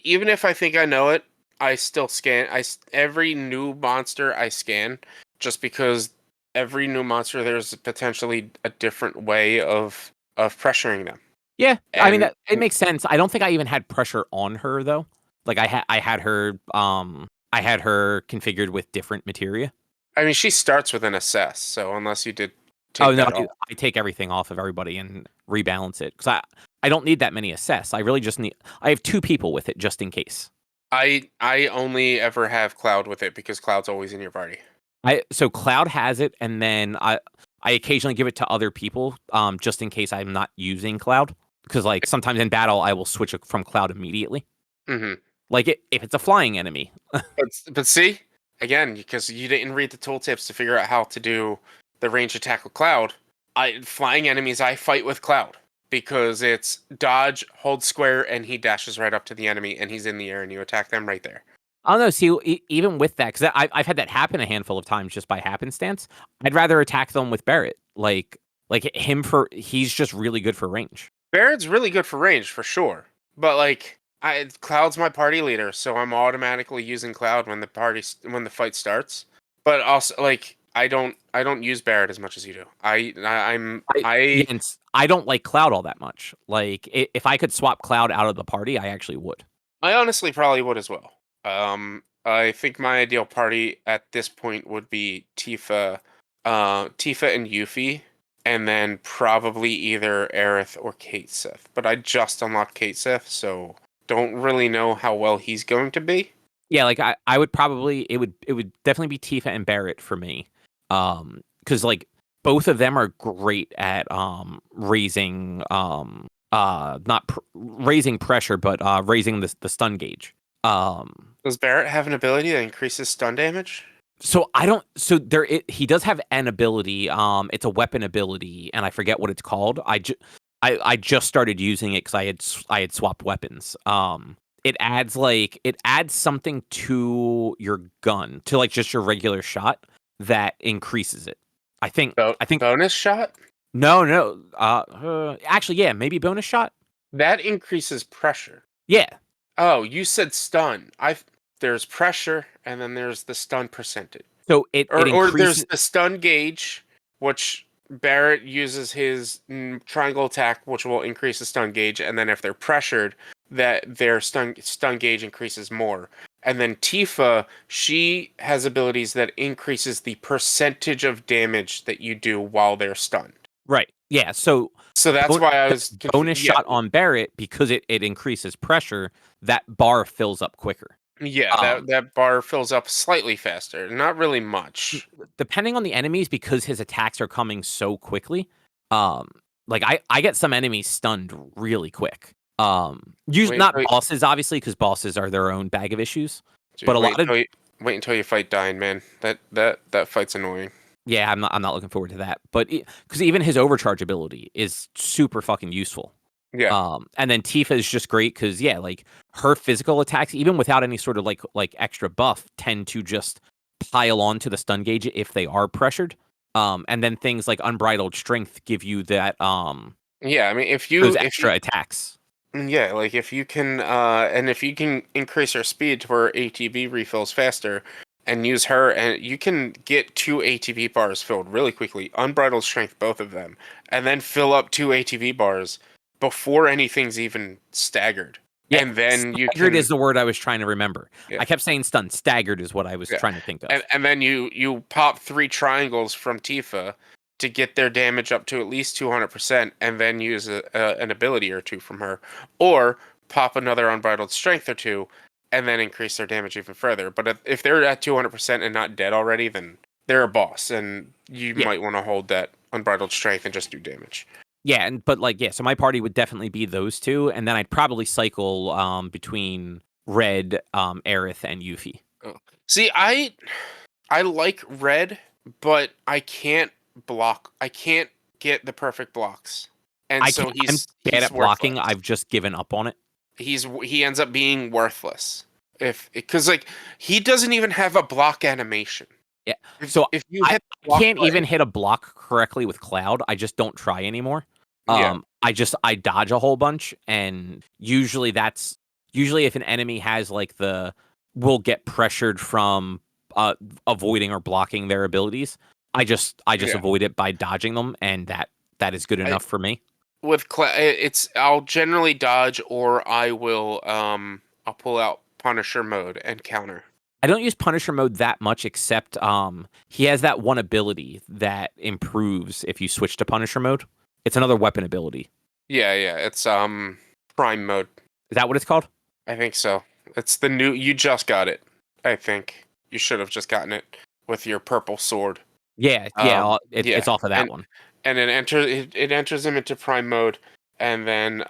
even if I think I know it, I still scan. Every new monster I scan, just because every new monster there's potentially a different way of pressuring them. Yeah, I mean it makes sense. I don't think I even had pressure on her though. Like I had her configured with different materia. I mean, she starts with an assess, so unless you did take I take everything off of everybody and rebalance it, because I don't need that many assess. I really just need. I have 2 people with it just in case. I only ever have Cloud with it because Cloud's always in your party. So Cloud has it, and then I occasionally give it to other people, just in case I'm not using Cloud, because like sometimes in battle I will switch it from Cloud immediately. Mm-hmm. Like if it's a flying enemy. but see, again, because you didn't read the tooltips to figure out how to do the range attack with Cloud. Flying enemies, I fight with Cloud because it's dodge, hold square, and he dashes right up to the enemy, and he's in the air, and you attack them right there. I don't know. See, even with that, because I've had that happen a handful of times just by happenstance. I'd rather attack them with Barrett. Like him he's just really good for range. Barrett's really good for range for sure, but like Cloud's my party leader, so I'm automatically using Cloud when the fight starts. But also, like I don't use Barrett as much as you do. I don't like Cloud all that much. Like if I could swap Cloud out of the party, I actually would. I honestly probably would as well. I think my ideal party at this point would be Tifa and Yuffie, and then probably either Aerith or Kate Sith. But I just unlocked Kate Sith, so don't really know how well he's going to be. Yeah, like I would probably it would definitely be Tifa and Barrett for me. Because like both of them are great at raising raising pressure, but raising the stun gauge. Does Barrett have an ability that increases stun damage? So I don't. So he does have an ability. It's a weapon ability, and I forget what it's called. I just started using it because I had swapped weapons. It adds something to your gun, to like just your regular shot, that increases it. I think bonus shot. No. Actually, yeah, maybe bonus shot. That increases pressure. Yeah. Oh, you said stun. There's pressure, and then there's the stun percentage. So or there's the stun gauge, which Barrett uses his triangle attack, which will increase the stun gauge, and then if they're pressured, that their stun gauge increases more. And then Tifa, she has abilities that increases the percentage of damage that you do while they're stunned. Right. Yeah. So that's why I was bonus shot on Barrett, because it increases pressure. That bar fills up quicker. Yeah, that bar fills up slightly faster. Not really much. Depending on the enemies, because his attacks are coming so quickly. Like I get some enemies stunned really quick. Usually not bosses, obviously, because bosses are their own bag of issues. Dude, but wait until you fight Dyne, man. That fight's annoying. Yeah, I'm not looking forward to that. But because even his overcharge ability is super fucking useful. Yeah. And then Tifa is just great because like her physical attacks, even without any sort of like extra buff, tend to just pile on to the stun gauge if they are pressured. And then things like Unbridled Strength give you that. Yeah, I mean, those extra attacks. Yeah, like if you can, and if you can increase your speed to where ATB refills faster, and use her, and you can get 2 ATB bars filled really quickly, unbridled strength, both of them, and then fill up 2 ATB bars before anything's even staggered. Yeah, And then you staggered can, is the word I was trying to remember. yeah, I kept saying stunned. Staggered is what I was yeah. trying to think of. And then you pop 3 triangles from Tifa to get their damage up to at least 200%, and then use an ability or 2 from her, or pop another unbridled strength or 2, and then increase their damage even further. But if they're at 200% and not dead already, then they're a boss, and you Yeah. might want to hold that unbridled strength and just do damage. Yeah, but so my party would definitely be those 2, and then I'd probably cycle between Red, Aerith, and Yuffie. Oh. See, I like Red, but I can't block. I can't get the perfect blocks, and I'm bad at blocking. worthless. I've just given up on it. He ends up being worthless because like he doesn't even have a block animation. Yeah. If you I hit the block can't button- even hit a block correctly with Cloud. I just don't try anymore. Yeah. I dodge a whole bunch, and usually if an enemy has like will get pressured from avoiding or blocking their abilities. I just Yeah. avoid it by dodging them, and that is good enough for me. With I'll generally dodge, or I'll pull out Punisher mode and counter. I don't use Punisher mode that much, except he has that one ability that improves if you switch to Punisher mode. It's another weapon ability. Yeah, it's Prime mode. Is that what it's called? I think so. It's the new. You just got it. I think you should have just gotten it with your purple sword. Yeah, it's off of that one. And it enters him into Prime mode, and then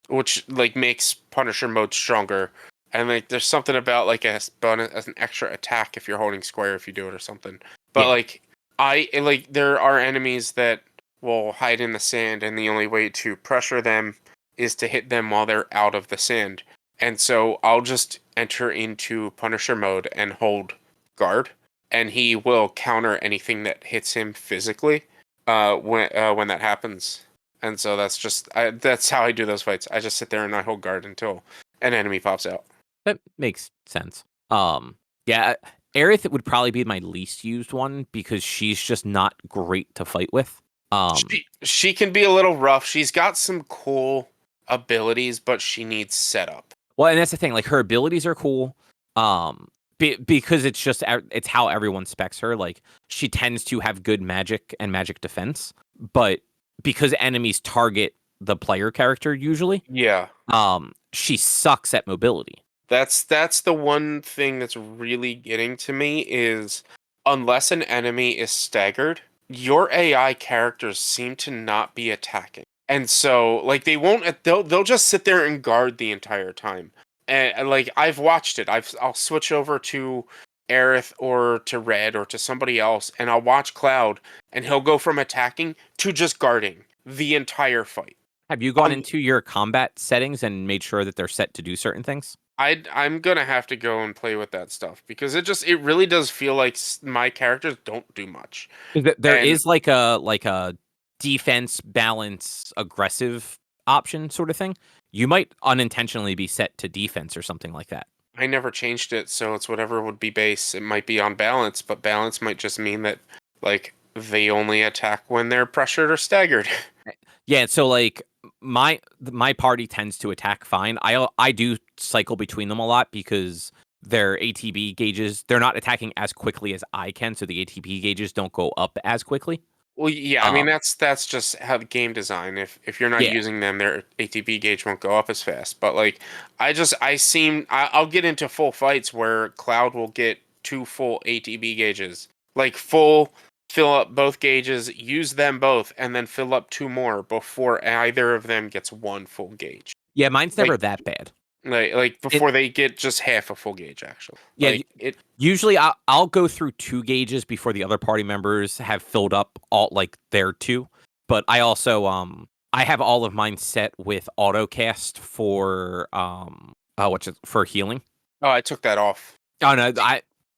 which like makes Punisher mode stronger. And like there's something about like a bonus as an extra attack if you're holding square if you do it or something. But there are enemies that will hide in the sand, and the only way to pressure them is to hit them while they're out of the sand. And so I'll just enter into Punisher mode and hold guard, and he will counter anything that hits him physically when that happens. And so that's how I do those fights. I just sit there and I hold guard until an enemy pops out. That makes sense. Yeah, Aerith would probably be my least used one because she's just not great to fight with. She can be a little rough. She's got some cool abilities, but she needs setup. Well, and that's the thing. Like her abilities are cool. Because it's how everyone specs her. Like she tends to have good magic and magic defense, but because enemies target the player character usually, she sucks at mobility. That's the one thing that's really getting to me is unless an enemy is staggered, your AI characters seem to not be attacking. And so like they'll just sit there and guard the entire time. And like I've watched it. I'll switch over to Aerith or to Red or to somebody else, and I'll watch Cloud, and he'll go from attacking to just guarding the entire fight. Have you gone into your combat settings and made sure that they're set to do certain things? I'm gonna have to go and play with that stuff because it really does feel like my characters don't do much. There is like a defense balance aggressive option sort of thing. You might unintentionally be set to defense or something like that. I never changed it, so it's whatever would be base. It might be on balance, but balance might just mean that like they only attack when they're pressured or staggered. Yeah, so like my party tends to attack fine. I do cycle between them a lot because their ATB gauges, they're not attacking as quickly as I can, so the ATB gauges don't go up as quickly. Well, yeah, I mean that's just how the game design. If you're not using them, their ATB gauge won't go up as fast. But like, I'll get into full fights where Cloud will get 2 full ATB gauges, like full fill up both gauges, use them both, and then fill up 2 more before either of them gets 1 full gauge. Yeah, mine's never that bad. Like before they get just half a full gauge, actually. Yeah, usually I'll go through 2 gauges before the other party members have filled up all like their 2. But I also I have all of mine set with autocast for for healing. Oh, I took that off. Oh no,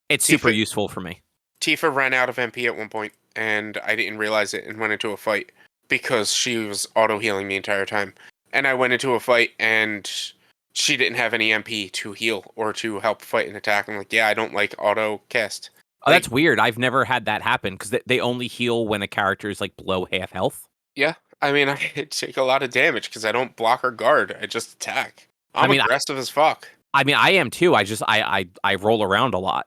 it's super useful for me. Tifa ran out of MP at one point, and I didn't realize it and went into a fight because she was auto healing the entire time. And I went into a fight and she didn't have any MP to heal or to help fight and attack. I'm like, yeah, I don't like auto cast. Oh, that's weird. I've never had that happen because they only heal when a character is like below half health. Yeah, I mean, I take a lot of damage because I don't block or guard. I just attack. I'm aggressive as fuck. I mean, I am too. I roll around a lot.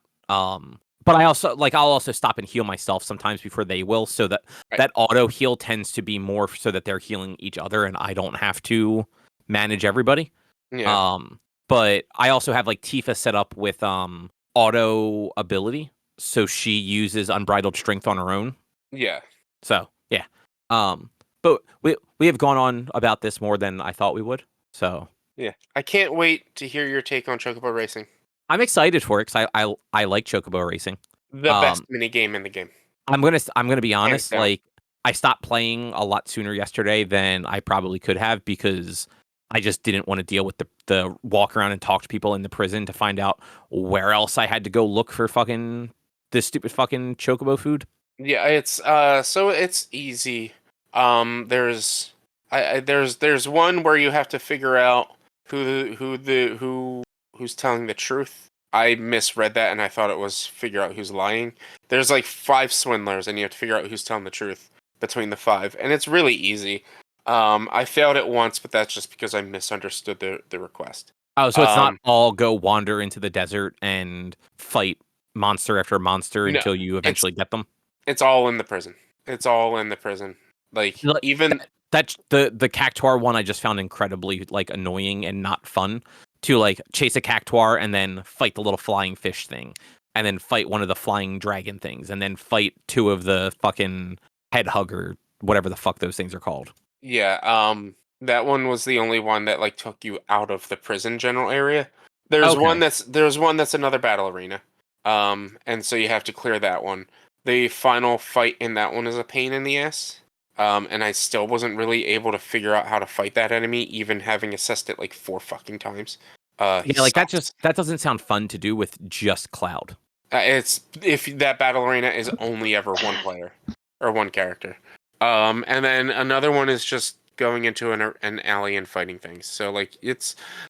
But I also I'll also stop and heal myself sometimes before they will, so that that auto heal tends to be more so that they're healing each other and I don't have to manage everybody. Yeah. But I also have like Tifa set up with auto ability, so she uses unbridled strength on her own. Yeah. So yeah. But we have gone on about this more than I thought we would. So yeah, I can't wait to hear your take on Chocobo Racing. I'm excited for it because I like Chocobo Racing. The best mini game in the game. I'm gonna be honest. Like I stopped playing a lot sooner yesterday than I probably could have because I just didn't want to deal with the walk around and talk to people in the prison to find out where else I had to go look for fucking this stupid fucking Chocobo food. Yeah, it's so it's easy. There's there's one where you have to figure out who's telling the truth. I misread that and I thought it was figure out who's lying. There's like 5 swindlers and you have to figure out who's telling the truth between the 5, and it's really easy. I failed it once, but that's just because I misunderstood the request. Oh, so it's not all go wander into the desert and fight monster after monster until you eventually get them? It's all in the prison. It's all in the prison. Like even that's the cactuar one I just found incredibly like annoying and not fun to like chase a cactuar and then fight the little flying fish thing and then fight one of the flying dragon things and then fight 2 of the fucking head hugger, whatever the fuck those things are called. Yeah, that one was the only one that like took you out of the prison general area. There's one that's another battle arena. And so you have to clear that one. The final fight in that one is a pain in the ass. And I still wasn't really able to figure out how to fight that enemy, even having assessed it like 4 fucking times. Yeah, like that doesn't sound fun to do with just Cloud. It's if that battle arena is only ever one player or one character. And then another one is just going into an alley and fighting things. So like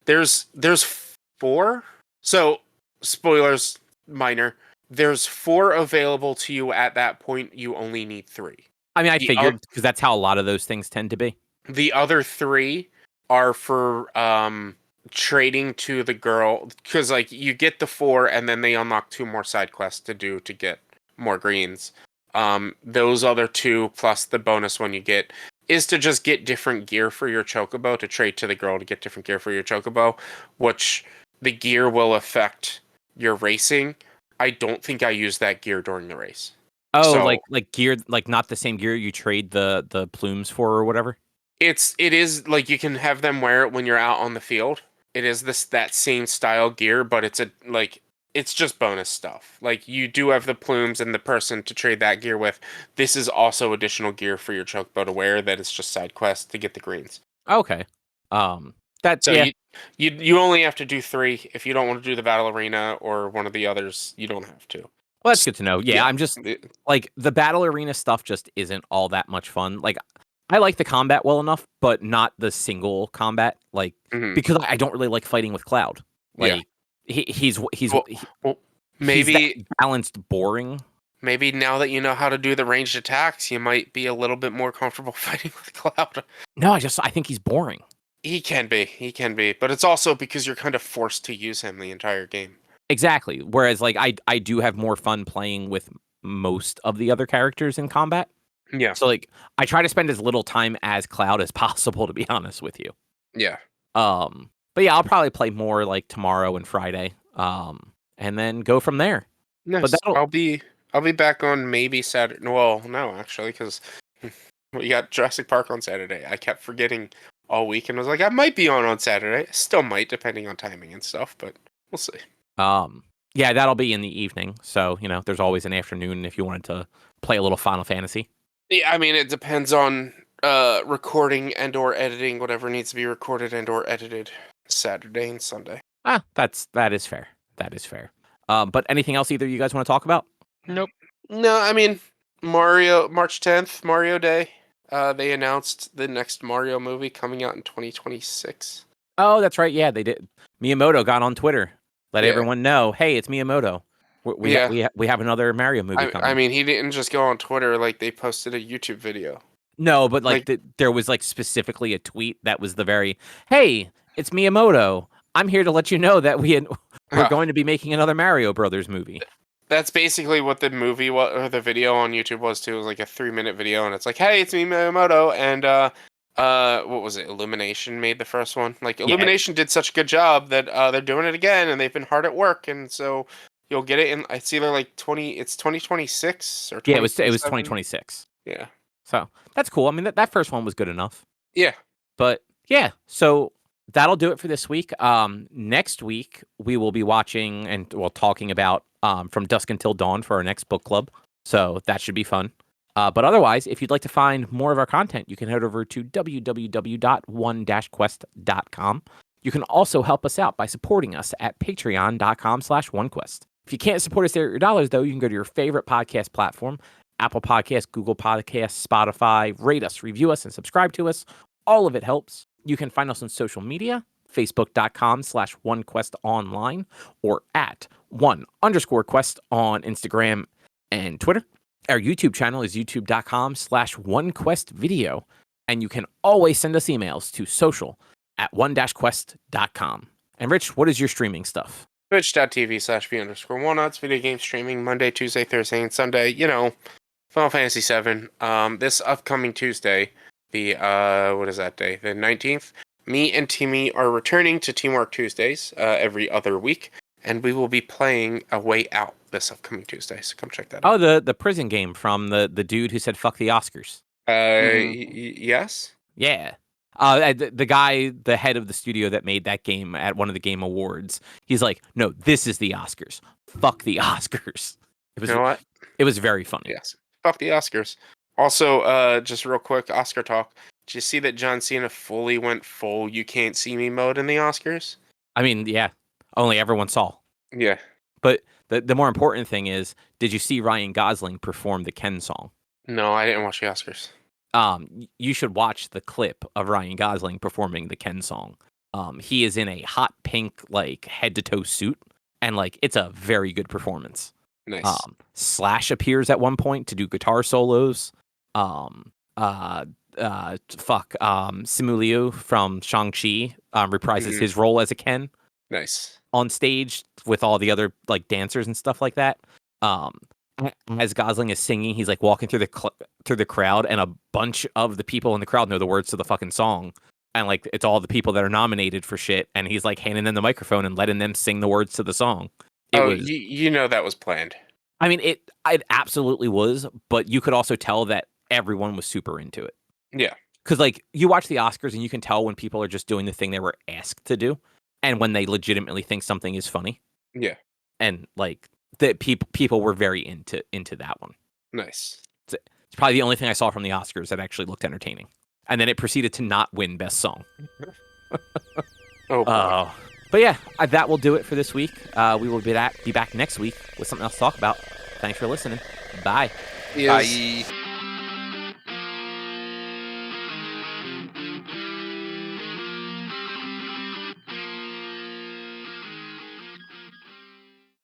there's 4. So spoilers, minor. There's 4 available to you at that point. You only need 3. I mean, I figured because that's how a lot of those things tend to be. The other 3 are for trading to the girl, because like you get the 4 and then they unlock 2 more side quests to do to get more greens. Those other 2 plus the bonus one you get is to just get different gear for your chocobo, to trade to the girl to get different gear for your chocobo, which the gear will affect your racing. I don't think I used that gear during the race. Oh, so, like gear, like not the same gear you trade the plumes for or whatever. It is like you can have them wear it when you're out on the field. It is that same style gear, but it's just bonus stuff. Like you do have the plumes and the person to trade that gear with. This is also additional gear for your chocobo to wear. That is just side quest to get the greens. Okay. That's so you only have to do 3. If you don't want to do the battle arena or one of the others, you don't have to. Well, that's good to know. Yeah, I'm just like the battle arena stuff just isn't all that much fun. Like I like the combat well enough, but not the single combat. Like because I don't really like fighting with Cloud. Like he's maybe balanced boring. Maybe now that you know how to do the ranged attacks, you might be a little bit more comfortable fighting with Cloud. No, I think he's boring. He can be, but it's also because you're kind of forced to use him the entire game. Exactly. Whereas like I do have more fun playing with most of the other characters in combat. Yeah. So like I try to spend as little time as Cloud as possible, to be honest with you. Yeah. But yeah, I'll probably play more like tomorrow and Friday. And then go from there. Nice. But I'll be back on maybe Saturday. Well, no, actually, because we got Jurassic Park on Saturday. I kept forgetting all week and was like, I might be on Saturday. Still might, depending on timing and stuff, but we'll see. Yeah, that'll be in the evening. So, there's always an afternoon if you wanted to play a little Final Fantasy. Yeah, I mean, it depends on recording and or editing whatever needs to be recorded and or edited Saturday and Sunday. That is fair. That is fair. But anything else either you guys want to talk about? Nope. No, I mean, March 10th, Mario Day. They announced the next Mario movie coming out in 2026. Oh, that's right. Yeah, they did. Miyamoto got on Twitter, let Yeah. everyone know, hey, it's Miyamoto. We have another Mario movie coming. I mean, he didn't just go on Twitter, like they posted a YouTube video. No, but like- there was like specifically a tweet that was the very, hey, it's Miyamoto. I'm here to let you know that we're going to be making another Mario Brothers movie. That's basically what the movie or the video on YouTube was too. It was like a 3-minute video, and it's like, hey, it's me, Miyamoto, and what was it? Illumination made the first one. Like Illumination did such a good job that they're doing it again, and they've been hard at work, and so you'll get it in. It's either like 2026 or 2027. Yeah, it was 2026. Yeah. So that's cool. I mean, that first one was good enough. Yeah. But yeah, so that'll do it for this week. Next week we will be watching and talking about From Dusk Until Dawn for our next book club. So that should be fun. But otherwise, if you'd like to find more of our content, you can head over to www.one-quest.com. You can also help us out by supporting us at patreon.com/onequest. If you can't support us there at your dollars, though, you can go to your favorite podcast platform, Apple Podcasts, Google Podcasts, Spotify, rate us, review us, and subscribe to us. All of it helps. You can find us on social media, facebook.com/onequestonline or at @1_quest on Instagram and Twitter. Our YouTube channel is youtube.com/onequestvideo. And you can always send us emails to social@one-quest.com. And Rich, what is your streaming stuff? Twitch.tv/v_walnuts, video game streaming Monday, Tuesday, Thursday, and Sunday. You know, Final Fantasy VII. This upcoming Tuesday, the what is that day? The 19th. Me and Timmy are returning to Teamwork Tuesdays every other week, and we will be playing A Way Out this upcoming Tuesday. So come check that out. Oh, the prison game from the dude who said "fuck the Oscars." Yes. Yeah. The guy, the head of the studio that made that game at one of the Game Awards, he's like, no, this is the Oscars. Fuck the Oscars. You know what? It was very funny. Yes. Fuck the Oscars. Also, just real quick, Oscar talk. Did you see that John Cena fully went full "you can't see me" mode in the Oscars? I mean, yeah, only everyone saw. Yeah. But the more important thing is, did you see Ryan Gosling perform the Ken song? No, I didn't watch the Oscars. You should watch the clip of Ryan Gosling performing the Ken song. He is in a hot pink, like, head-to-toe suit, and, like, it's a very good performance. Nice. Slash appears at one point to do guitar solos. Simu Liu from Shang-Chi reprises his role as a Ken. Nice. On stage with all the other, like, dancers and stuff like that. As Gosling is singing, he's like walking through the crowd, and a bunch of the people in the crowd know the words to the fucking song, and like it's all the people that are nominated for shit, and he's like handing them the microphone and letting them sing the words to the song. You know that was planned. I mean, it absolutely was, but you could also tell that everyone was super into it. Yeah, because like you watch the Oscars and you can tell when people are just doing the thing they were asked to do, and when they legitimately think something is funny. Yeah, and like. That people were very into that one. Nice. It's probably the only thing I saw from the Oscars that actually looked entertaining. And then it proceeded to not win Best Song. Oh, boy. But yeah, that will do it for this week. We will be back next week with something else to talk about. Thanks for listening. Bye. Yes. Bye.